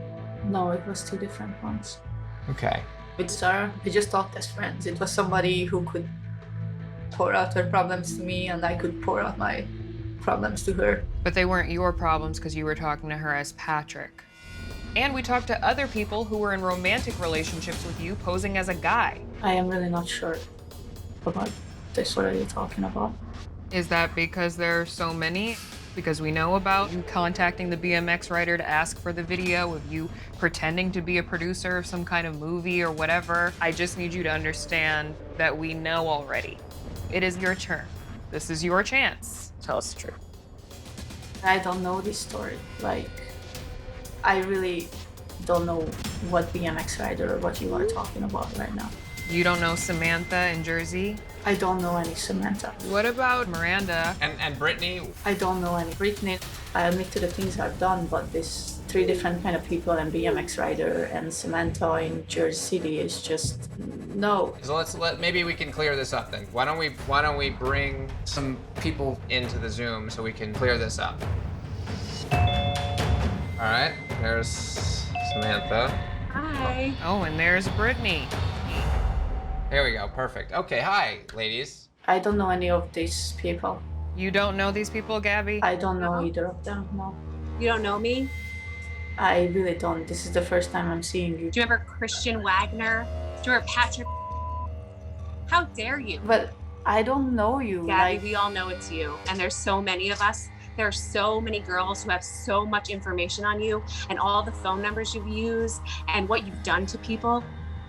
Speaker 13: No, it was 2 different ones.
Speaker 2: Okay.
Speaker 13: With Sarah, we just talked as friends. It was somebody who could pour out her problems to me, and I could pour out my problems to her.
Speaker 6: But they weren't your problems because you were talking to her as Patrick. And we talked to other people who were in romantic relationships with you, posing as a guy.
Speaker 13: I am really not sure about this. What are you talking about?
Speaker 6: Is that because there are so many? Because we know about you contacting the BMX writer to ask for the video of you pretending to be a producer of some kind of movie or whatever. I just need you to understand that we know already. It is your turn. This is your chance. Tell us the truth.
Speaker 13: I don't know this story. Like, I really don't know what BMX rider or what you are talking about right now.
Speaker 6: You don't know Samantha in Jersey?
Speaker 13: I don't know any Samantha.
Speaker 6: What about Miranda?
Speaker 2: And Brittany?
Speaker 13: I don't know any Brittany. I admit to the things I've done, but this 3 different kind of people, and BMX rider and Samantha in Jersey City is just no.
Speaker 2: So maybe we can clear this up then. Why don't we bring some people into the Zoom so we can clear this up? All right, there's Samantha.
Speaker 14: Hi.
Speaker 6: Oh, and there's Brittany.
Speaker 2: There we go, perfect. Okay, hi, ladies.
Speaker 13: I don't know any of these people.
Speaker 6: You don't know these people, Gabby?
Speaker 13: I don't know either of them, no.
Speaker 15: You don't know me?
Speaker 13: I really don't. This is the first time I'm seeing you.
Speaker 15: Do you remember Christian Wagner? Do you remember Patrick? How dare you?
Speaker 13: But I don't know you.
Speaker 15: Gabby, we all know it's you. And there's so many of us. There are so many girls who have so much information on you and all the phone numbers you've used and what you've done to people.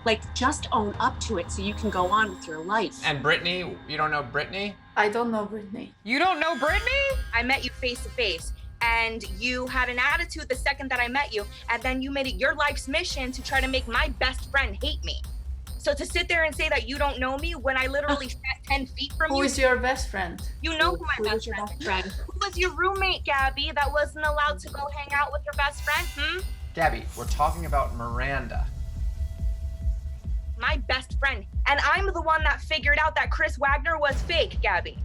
Speaker 15: Like, just own up to it so you can go on with your life.
Speaker 2: And Brittany, you don't know Brittany?
Speaker 13: I don't know Brittany.
Speaker 6: You don't know Brittany?
Speaker 16: I met you face to face, and you had an attitude the second that I met you, and then you made it your life's mission to try to make my best friend hate me. So to sit there and say that you don't know me when I literally sat 10 feet from you.
Speaker 13: Who is your best friend?
Speaker 16: You know who my best friend is. Who was your roommate, Gabby, that wasn't allowed to go hang out with your best friend,
Speaker 2: Gabby, we're talking about Miranda.
Speaker 16: My best friend. And I'm the one that figured out that Chris Wagner was fake, Gabby.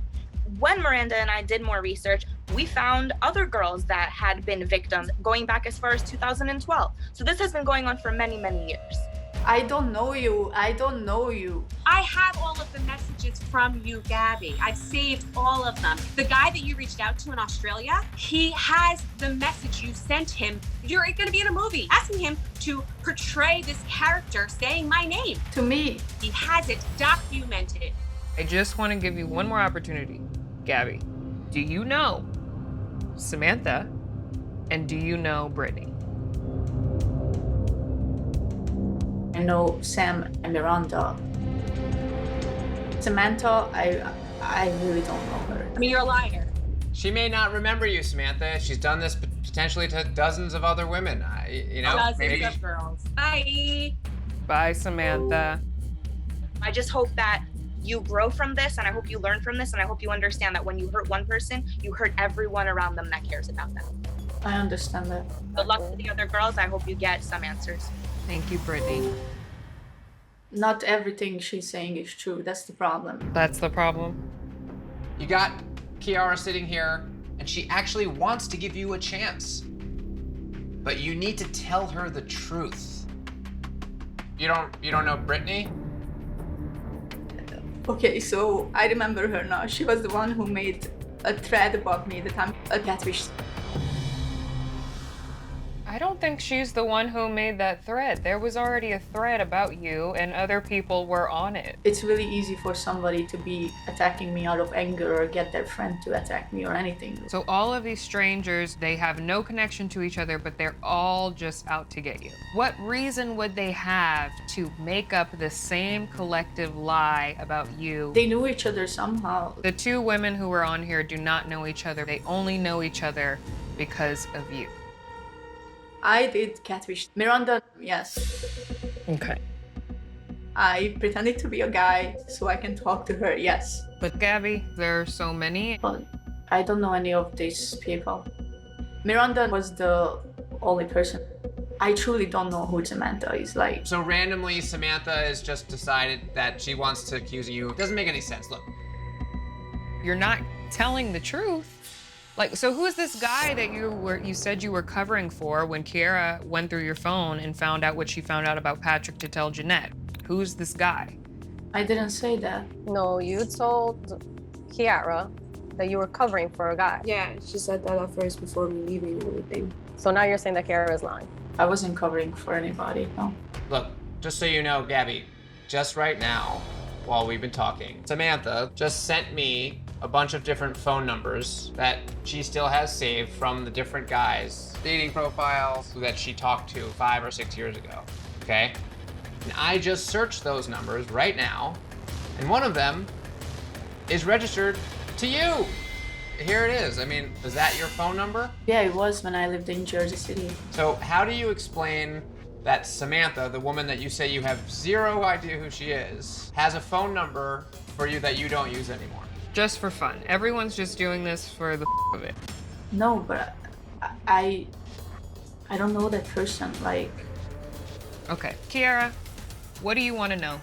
Speaker 16: When Miranda and I did more research, we found other girls that had been victims going back as far as 2012. So this has been going on for many, many years.
Speaker 13: I don't know you. I don't know you.
Speaker 15: I have all of the messages from you, Gabby. I've saved all of them. The guy that you reached out to in Australia, he has the message you sent him. You're going to be in a movie, asking him to portray this character saying my name.
Speaker 13: To me.
Speaker 15: He has it documented.
Speaker 6: I just want to give you one more opportunity, Gabby. Do you know Samantha and do you know Brittany?
Speaker 13: I know Sam and Miranda. Samantha, I really don't know her.
Speaker 15: I mean, you're a liar.
Speaker 2: She may not remember you, Samantha. She's done this potentially to dozens of other women. You know,
Speaker 15: Dozens
Speaker 2: maybe.
Speaker 15: of girls. Bye.
Speaker 6: Bye, Samantha.
Speaker 16: I just hope that you grow from this, and I hope you learn from this, and I hope you understand that when you hurt one person, you hurt everyone around them that cares about them.
Speaker 13: I understand that.
Speaker 16: Good luck to the other girls. I hope you get some answers.
Speaker 6: Thank you, Brittany.
Speaker 13: Not everything she's saying is true. That's the problem.
Speaker 6: That's the problem.
Speaker 2: You got Kiara sitting here, and she actually wants to give you a chance. But you need to tell her the truth. You don't know Brittany?
Speaker 13: Okay, so I remember her now. She was the one who made a thread about me the time a Catfish.
Speaker 6: I don't think she's the one who made that thread. There was already a thread about you and other people were on it.
Speaker 13: It's really easy for somebody to be attacking me out of anger or get their friend to attack me or anything.
Speaker 6: So all of these strangers, they have no connection to each other, but they're all just out to get you. What reason would they have to make up the same collective lie about you?
Speaker 13: They knew each other somehow.
Speaker 6: The two women who were on here do not know each other. They only know each other because of you.
Speaker 13: I did Catfish. Miranda, yes.
Speaker 6: Okay.
Speaker 13: I pretended to be a guy so I can talk to her, yes.
Speaker 6: But Gabby, there are so many.
Speaker 13: But I don't know any of these people. Miranda was the only person. I truly don't know who Samantha is like.
Speaker 2: So randomly, Samantha has just decided that she wants to accuse you. It doesn't make any sense. Look.
Speaker 6: You're not telling the truth. Like, so who is this guy that you said you were covering for when Kiara went through your phone and found out what she found out about Patrick to tell Jeanette? Who's this guy?
Speaker 13: I didn't say that.
Speaker 14: No, you told Kiara that you were covering for a guy.
Speaker 12: Yeah, she said that at first before me leaving and everything.
Speaker 14: So now you're saying that Kiara is lying.
Speaker 13: I wasn't covering for anybody, no.
Speaker 2: Look, just so you know, Gabby, just right now, while we've been talking, Samantha just sent me a bunch of different phone numbers that she still has saved from the different guys' dating profiles that she talked to 5 or 6 years ago, okay? And I just searched those numbers right now, and one of them is registered to you. Here it is. I mean, is that your phone number?
Speaker 13: Yeah, it was when I lived in Jersey City.
Speaker 2: So how do you explain that Samantha, the woman that you say you have zero idea who she is, has a phone number for you that you don't use anymore?
Speaker 6: Just for fun. Everyone's just doing this for the of it.
Speaker 13: No, but I don't know that person, like.
Speaker 6: Okay, Kiara, what do you want to know?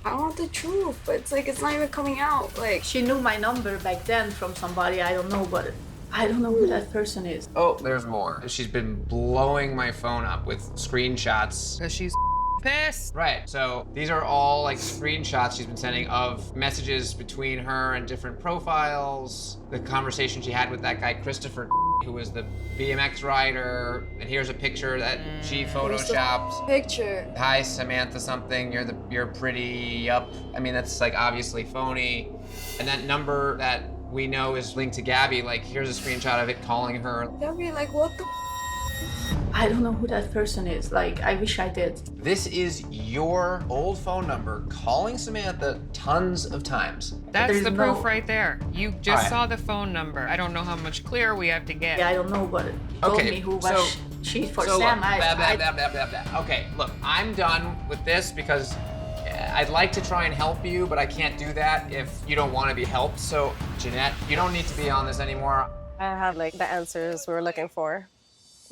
Speaker 12: I want the truth, but it's like, it's not even coming out. Like,
Speaker 13: She knew my number back then from somebody, I don't know, but I don't know who that person is.
Speaker 2: Oh, there's more. She's been blowing my phone up with screenshots.
Speaker 6: Because she's pissed.
Speaker 2: Right, so these are all like screenshots she's been sending of messages between her and different profiles, the conversation she had with that guy Christopher, who was the BMX rider, and here's a picture that she photoshopped.
Speaker 12: picture.
Speaker 2: Hi Samantha something, you're pretty up. I mean, that's like obviously phony. And that number that we know is linked to Gabby, like here's a screenshot of it calling her.
Speaker 12: Gabby, like, what the
Speaker 13: I don't know who that person is, like, I wish I did.
Speaker 2: This is your old phone number calling Samantha tons of times.
Speaker 6: That's
Speaker 13: There's
Speaker 6: the
Speaker 13: no-
Speaker 6: proof right there. You just
Speaker 2: Alright.
Speaker 6: saw the phone number. I don't know how much clearer we have to get.
Speaker 13: Yeah, I don't know, but told me who was she for
Speaker 2: so
Speaker 13: Sam.
Speaker 2: Look, Okay, look, I'm done with this because I'd like to try and help you, but I can't do that if you don't want to be helped. So, Jeanette, you don't need to be on this anymore.
Speaker 14: I have like the answers we were looking for,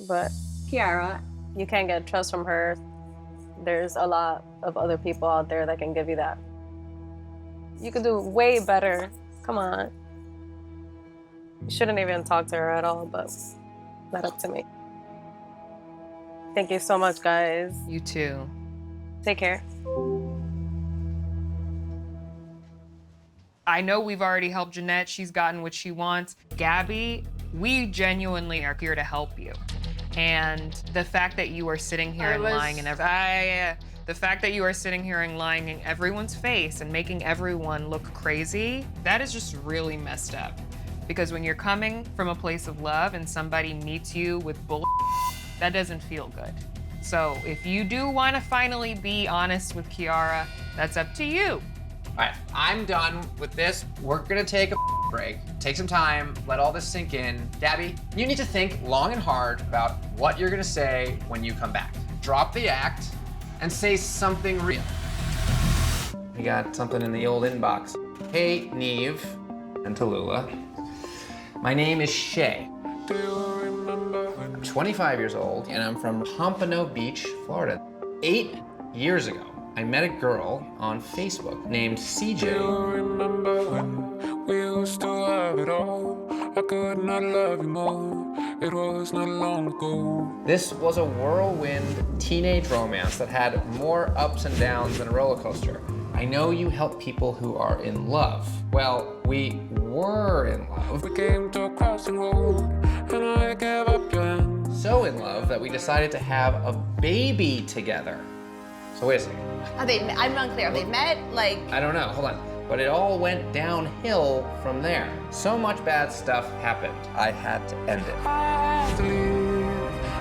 Speaker 14: but Kiara, you can't get trust from her. There's a lot of other people out there that can give you that. You could do way better. Come on. Shouldn't even talk to her at all, but not up to me. Thank you so much, guys.
Speaker 6: You too.
Speaker 14: Take care.
Speaker 6: I know we've already helped Jeanette. She's gotten what she wants. Gabby, we genuinely are here to help you. And the fact that you are sitting here and lying in the fact that you are sitting here and lying in everyone's face and making everyone look crazy, that is just really messed up. Because when you're coming from a place of love and somebody meets you with bull, that doesn't feel good. So if you do want to finally be honest with Kiara, that's up to you.
Speaker 2: All right, I'm done with this. We're gonna take a break, take some time, let all this sink in. Gabby, you need to think long and hard about what you're gonna say when you come back. Drop the act and say something real. We got something in the old inbox. Hey, Neve and Tallulah. My name is Shay. I'm 25 years old and I'm from Pompano Beach, Florida. 8 years ago, I met a girl on Facebook named CJ.
Speaker 17: Remember when we used to have it all? I could not love you more. It was not long ago.
Speaker 2: This was a whirlwind teenage romance that had more ups and downs than a roller coaster. I know you help people who are in love. Well, we were in love.
Speaker 17: We came to a crossing road, and I gave up your hand.
Speaker 2: So in love that we decided to have a baby together. So wait a second.
Speaker 18: I'm unclear. They met, like...
Speaker 2: I don't know, hold on. But it all went downhill from there. So much bad stuff happened. I had to end it.
Speaker 17: I had to leave,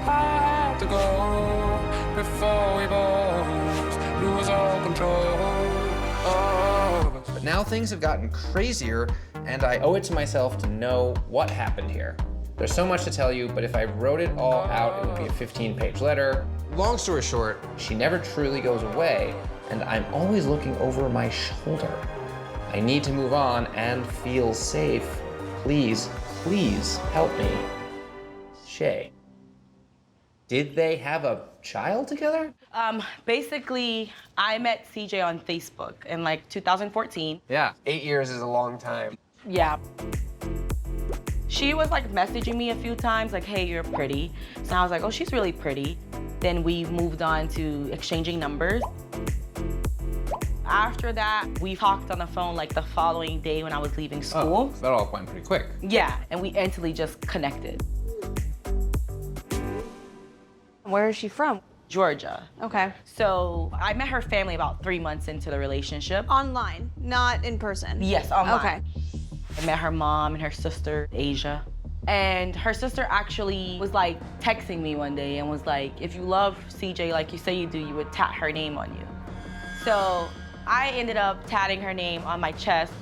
Speaker 17: I had to go, before we both lose all control.
Speaker 2: But now things have gotten crazier, and I owe it to myself to know what happened here. There's so much to tell you, but if I wrote it all out, it would be a 15-page letter. Long story short, she never truly goes away, and I'm always looking over my shoulder. I need to move on and feel safe. Please, please help me. Shay. Did they have a child together?
Speaker 19: Basically, I met CJ on Facebook in like 2014.
Speaker 2: Yeah, 8 years is a long time.
Speaker 19: Yeah. She was like messaging me a few times, like, hey, you're pretty. So I was like, oh, she's really pretty. Then we moved on to exchanging numbers. After that, we talked on the phone like the following day when I was leaving school.
Speaker 2: Oh, so that all went pretty quick.
Speaker 19: Yeah, and we instantly just connected.
Speaker 18: Where is she from?
Speaker 19: Georgia.
Speaker 18: Okay.
Speaker 19: So I met her family about 3 months into the relationship.
Speaker 18: Online, not in person?
Speaker 19: Yes, online.
Speaker 18: Okay.
Speaker 19: I met her mom and her sister, Asia. And her sister actually was like texting me one day and was like, if you love CJ like you say you do, you would tat her name on you. So I ended up tatting her name on my chest.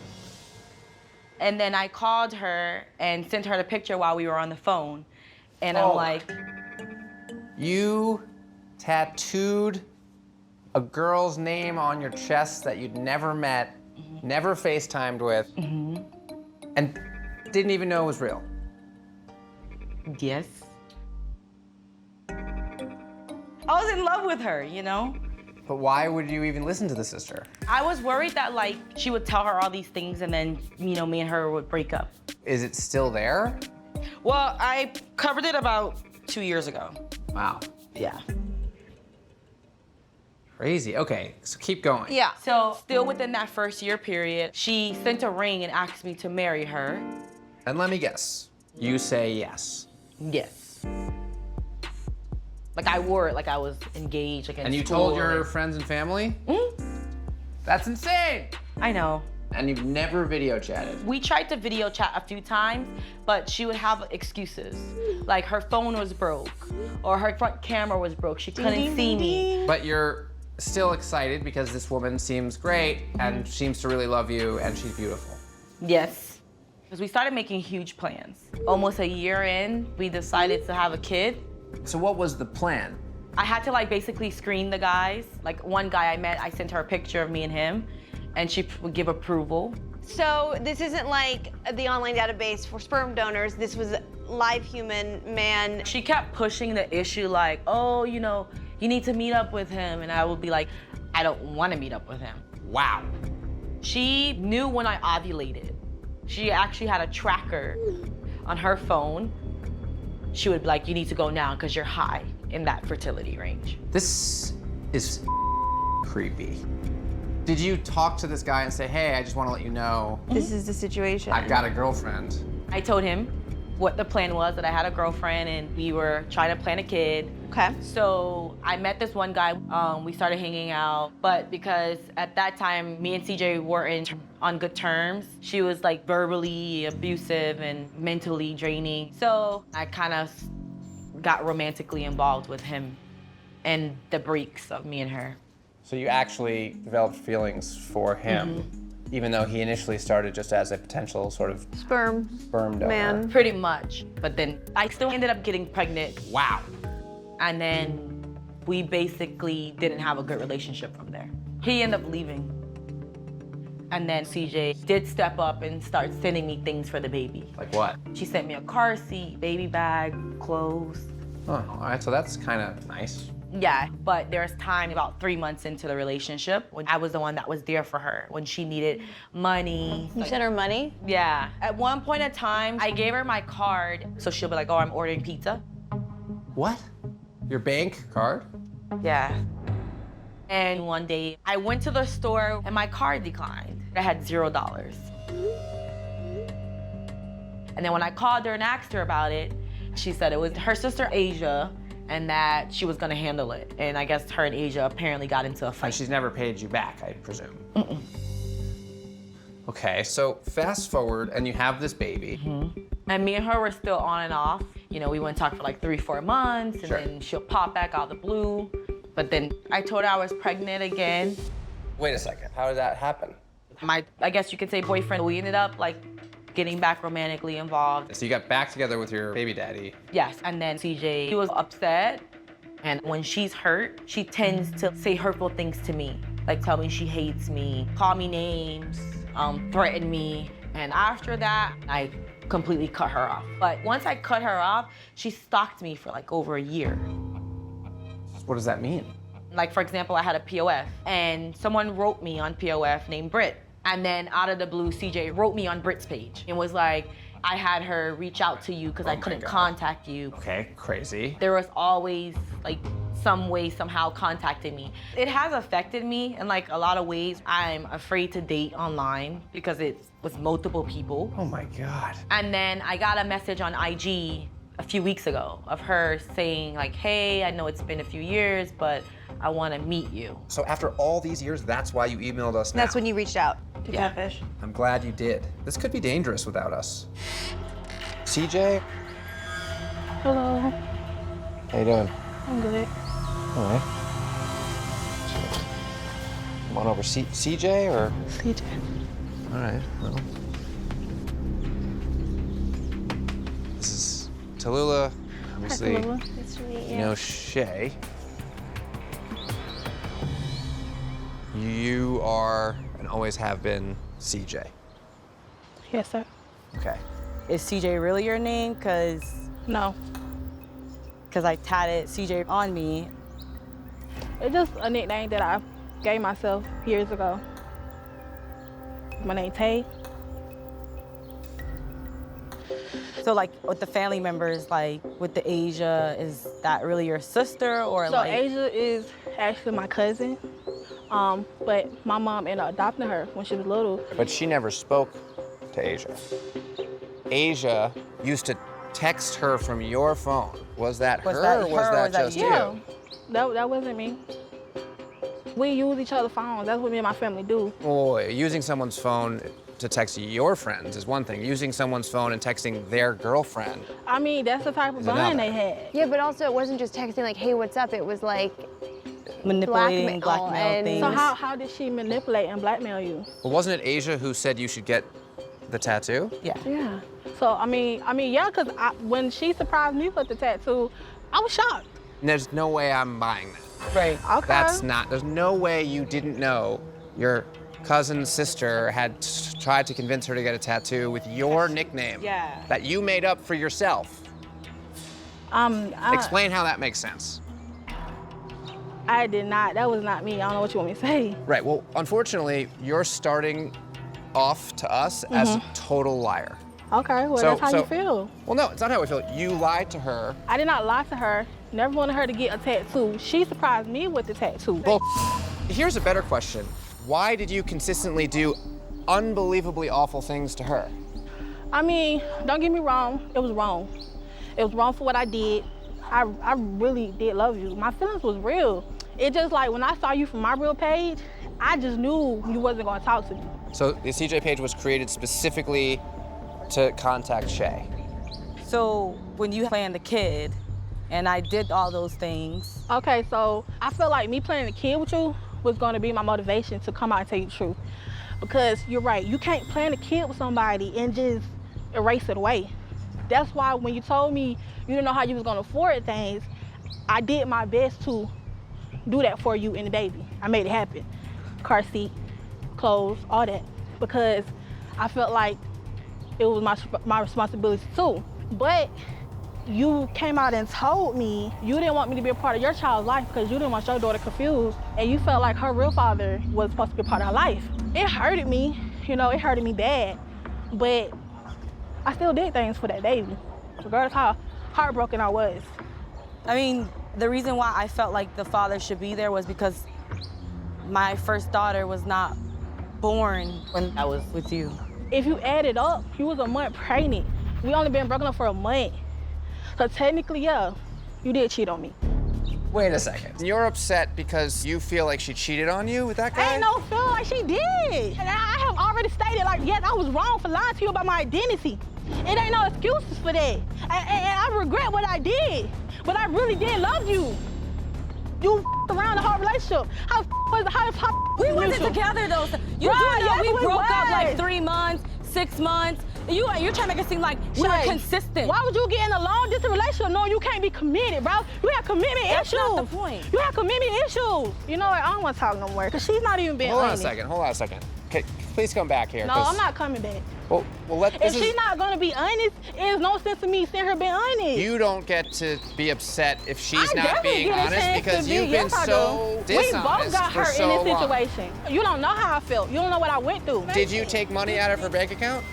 Speaker 19: And then I called her and sent her the picture while we were on the phone. And I'm like,
Speaker 2: You tattooed a girl's name on your chest that you'd never met, never FaceTimed with, and didn't even know it was real.
Speaker 19: Yes. I was in love with her, you know?
Speaker 2: But why would you even listen to the sister?
Speaker 19: I was worried that like she would tell her all these things and then, you know, me and her would break up.
Speaker 2: Is it still there?
Speaker 19: Well, I covered it about 2 years ago.
Speaker 2: Wow.
Speaker 19: Yeah.
Speaker 2: Crazy. Okay, so keep going.
Speaker 19: Yeah. So still within that first year period, she sent a ring and asked me to marry her.
Speaker 2: And let me guess, you say yes.
Speaker 19: Yes. Like I wore it like I was engaged, like in
Speaker 2: And you
Speaker 19: school,
Speaker 2: told your
Speaker 19: like...
Speaker 2: friends and family? That's insane.
Speaker 19: I know.
Speaker 2: And you've never video chatted?
Speaker 19: We tried to video chat a few times, but she would have excuses. Like her phone was broke, or her front camera was broke. She couldn't see me.
Speaker 2: But you're still excited because this woman seems great and seems to really love you and she's beautiful.
Speaker 19: Yes. Because we started making huge plans. Almost a year in, we decided to have a kid.
Speaker 2: So what was the plan?
Speaker 19: I had to like basically screen the guys. Like one guy I met, I sent her a picture of me and him, and she would give approval.
Speaker 18: So this isn't like the online database for sperm donors. This was a live human man.
Speaker 19: She kept pushing the issue like, oh, you know, you need to meet up with him. And I would be like, I don't want to meet up with him.
Speaker 2: Wow.
Speaker 19: She knew when I ovulated. She actually had a tracker on her phone, she would be like, you need to go now because you're high in that fertility range.
Speaker 2: This is creepy. Did you talk to this guy and say, hey, I just want to let you know
Speaker 18: This is the situation.
Speaker 2: I've got a girlfriend?
Speaker 19: I told him what the plan was, that I had a girlfriend and we were trying to plan a kid.
Speaker 18: Okay.
Speaker 19: So I met this one guy, we started hanging out, but because at that time, me and CJ weren't on good terms, she was like verbally abusive and mentally draining. So I kind of got romantically involved with him and the breaks of me and her.
Speaker 2: So you actually developed feelings for him, even though he initially started just as a potential sort of
Speaker 18: sperm
Speaker 2: donor.
Speaker 18: man.
Speaker 19: Pretty much, but then I still ended up getting pregnant.
Speaker 2: Wow.
Speaker 19: And then we basically didn't have a good relationship from there. He ended up leaving. And then CJ did step up and start sending me things for the baby.
Speaker 2: Like what?
Speaker 19: She sent me a car seat, baby bag, clothes.
Speaker 2: Oh, all right, so that's kind of nice.
Speaker 19: Yeah, but there's time about 3 months into the relationship when I was the one that was there for her when she needed money.
Speaker 18: You sent her money?
Speaker 19: Yeah. At one point in time, I gave her my card, so she'll be like, oh, I'm ordering pizza.
Speaker 2: What? Your bank card?
Speaker 19: Yeah. And one day, I went to the store and my card declined. I had $0. And then when I called her and asked her about it, she said it was her sister Asia and that she was gonna handle it. And I guess her and Asia apparently got into a fight.
Speaker 2: And she's never paid you back, I presume. Okay, so fast forward and you have this baby.
Speaker 19: And me and her were still on and off. You know, we wouldn't talk for like 3-4 months, and
Speaker 2: Sure.
Speaker 19: then she'll pop back out of the blue. But then I told her I was pregnant again.
Speaker 2: Wait a second, how did that happen?
Speaker 19: I guess you could say boyfriend, we ended up like getting back romantically involved.
Speaker 2: So you got back together with your baby daddy.
Speaker 19: Yes, and then CJ, he was upset. And when she's hurt, she tends to say hurtful things to me. Like tell me she hates me, call me names, threaten me. And after that, I completely cut her off. But once I cut her off, she stalked me for like over a year.
Speaker 2: What does that mean?
Speaker 19: Like for example, I had a POF and someone wrote me on POF named Britt. And then out of the blue, CJ wrote me on Britt's page and was like, I had her reach out to you because I couldn't contact you.
Speaker 2: Okay, crazy.
Speaker 19: There was always like some way, somehow contacting me. It has affected me in like a lot of ways. I'm afraid to date online because it's with multiple people.
Speaker 2: Oh my God.
Speaker 19: And then I got a message on IG a few weeks ago of her saying like, hey, I know it's been a few years, but I want to meet you.
Speaker 2: So after all these years, that's why you emailed us now?
Speaker 18: That's when you reached out to Catfish.
Speaker 2: I'm glad you did. This could be dangerous without us. CJ?
Speaker 1: Hello.
Speaker 2: How you doing?
Speaker 1: I'm good.
Speaker 2: All right. Come on over. CJ or?
Speaker 1: CJ.
Speaker 2: All right, well. This is Tallulah. Obviously,
Speaker 18: Hi, Tallulah. Nice to meet you.
Speaker 2: You know Shay. You are and always have been CJ.
Speaker 1: Yes, sir.
Speaker 2: Okay.
Speaker 19: Is CJ really your name?
Speaker 1: No.
Speaker 19: Because I tatted CJ on me.
Speaker 1: It's just a nickname that I gave myself years ago. My name's Tay.
Speaker 19: So like with the family members, like with the Asia, is that really your sister or
Speaker 1: So
Speaker 19: like?
Speaker 1: Asia is actually my cousin, but my mom ended up adopting her when she was little.
Speaker 2: But she never spoke to Asia. Asia used to text her from your phone. Was that her or was that just you?
Speaker 1: Yeah, that wasn't me. We use each other's phones. That's what me and my family do.
Speaker 2: Oh, using someone's phone to text your friends is one thing. Using someone's phone and texting their girlfriend.
Speaker 1: I mean, that's the type of
Speaker 2: Is
Speaker 1: bond
Speaker 2: another.
Speaker 1: they had.
Speaker 18: Yeah, but also it wasn't just texting like, hey, what's up? It was like
Speaker 19: manipulating, blackmail
Speaker 18: and
Speaker 19: things.
Speaker 1: So how did she manipulate and blackmail you?
Speaker 2: Well, wasn't it Asia who said you should get the tattoo?
Speaker 19: Yeah.
Speaker 1: Yeah. So I mean, yeah, cause when she surprised me with the tattoo, I was shocked.
Speaker 2: And there's no way I'm buying that.
Speaker 19: Right.
Speaker 1: Okay.
Speaker 2: That's not, there's no way you didn't know your cousin's sister had tried to convince her to get a tattoo with your nickname.
Speaker 19: Yeah.
Speaker 2: That you made up for yourself. Explain how that makes sense.
Speaker 1: I did not. That was not me. I don't know what you want me to say.
Speaker 2: Right, well, unfortunately, you're starting off to us as a total liar.
Speaker 1: Okay, well, that's how you feel.
Speaker 2: Well, no, it's not how we feel. You lied to her.
Speaker 1: I did not lie to her. Never wanted her to get a tattoo. She surprised me with the tattoo.
Speaker 2: Well, here's a better question. Why did you consistently do unbelievably awful things to her?
Speaker 1: I mean, don't get me wrong, it was wrong. It was wrong for what I did. I really did love you. My feelings was real. It just like when I saw you from my real page, I just knew you wasn't gonna talk to me.
Speaker 2: So the CJ page was created specifically to contact Shay.
Speaker 19: So when you planned the kid, and I did all those things.
Speaker 1: Okay, so I feel like me playing the kid with you was gonna be my motivation to come out and tell you the truth. Because you're right, you can't plan a kid with somebody and just erase it away. That's why when you told me you didn't know how you was gonna afford things, I did my best to do that for you and the baby. I made it happen. Car seat, clothes, all that. Because I felt like it was my responsibility too. But you came out and told me you didn't want me to be a part of your child's life because you didn't want your daughter confused, and you felt like her real father was supposed to be a part of her life. It hurted me, you know, it hurted me bad, but I still did things for that baby, regardless how heartbroken I was.
Speaker 19: I mean, the reason why I felt like the father should be there was because my first daughter was not born when I was with you.
Speaker 1: If you add it up, you was a month pregnant. We only been broken up for a month. So technically, yeah, you did cheat on me.
Speaker 2: Wait a second. You're upset because you feel like she cheated on you with that guy?
Speaker 1: Ain't no feel like she did. And I have already stated, like, yes, I was wrong for lying to you about my identity. It ain't no excuses for that. And I regret what I did, but I really did love you. You around the whole relationship. How
Speaker 19: we wasn't together though. You do know we broke up like 3 months, 6 months. You're trying to make it seem like we were consistent.
Speaker 1: Why would you get in a long distance relationship knowing you can't be committed, bro? You have commitment issues.
Speaker 19: That's not the point.
Speaker 1: You have commitment issues. You know what? I don't want to talk no more because she's not even being honest.
Speaker 2: Hold on a second. Okay, please come back here.
Speaker 1: No, I'm not coming back.
Speaker 2: Well,
Speaker 1: if she's not gonna be honest, there's no sense in me seeing her being honest.
Speaker 2: You don't get to be upset if she's not
Speaker 1: definitely
Speaker 2: being
Speaker 1: get a
Speaker 2: honest
Speaker 1: chance
Speaker 2: because
Speaker 1: to be.
Speaker 2: you've been
Speaker 1: Yes, I
Speaker 2: so
Speaker 1: do.
Speaker 2: dishonest
Speaker 1: We both got
Speaker 2: for
Speaker 1: hurt
Speaker 2: so
Speaker 1: in this
Speaker 2: long.
Speaker 1: situation. You don't know how I felt. You don't know what I went through.
Speaker 2: Did you take money out of her bank account?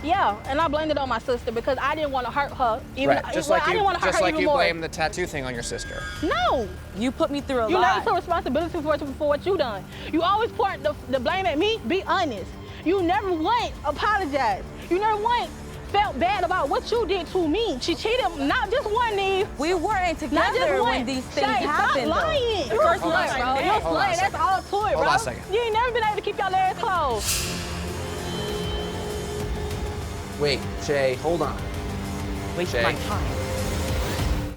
Speaker 1: Yeah, and I blamed it on my sister because I didn't want to hurt her. Even,
Speaker 2: Right, just
Speaker 1: I
Speaker 2: like
Speaker 1: didn't want to hurt her even
Speaker 2: you
Speaker 1: more.
Speaker 2: blame the tattoo thing on your sister.
Speaker 1: No.
Speaker 19: You put me through a
Speaker 1: You
Speaker 19: lot.
Speaker 1: never took responsibility for what you done. You always point the blame at me. Be honest. You never once apologized. You never once felt bad about what you did to me. She cheated not just one, Eve.
Speaker 19: We weren't together when these things happened.
Speaker 1: Stop lying.
Speaker 19: Though.
Speaker 1: You're a slut, bro. You're a slut. That's all to it, bro.
Speaker 2: Hold on a second.
Speaker 1: You ain't never been able to keep your legs closed.
Speaker 2: Wait, Shay, hold on.
Speaker 19: Waste
Speaker 2: Shay.
Speaker 19: my time.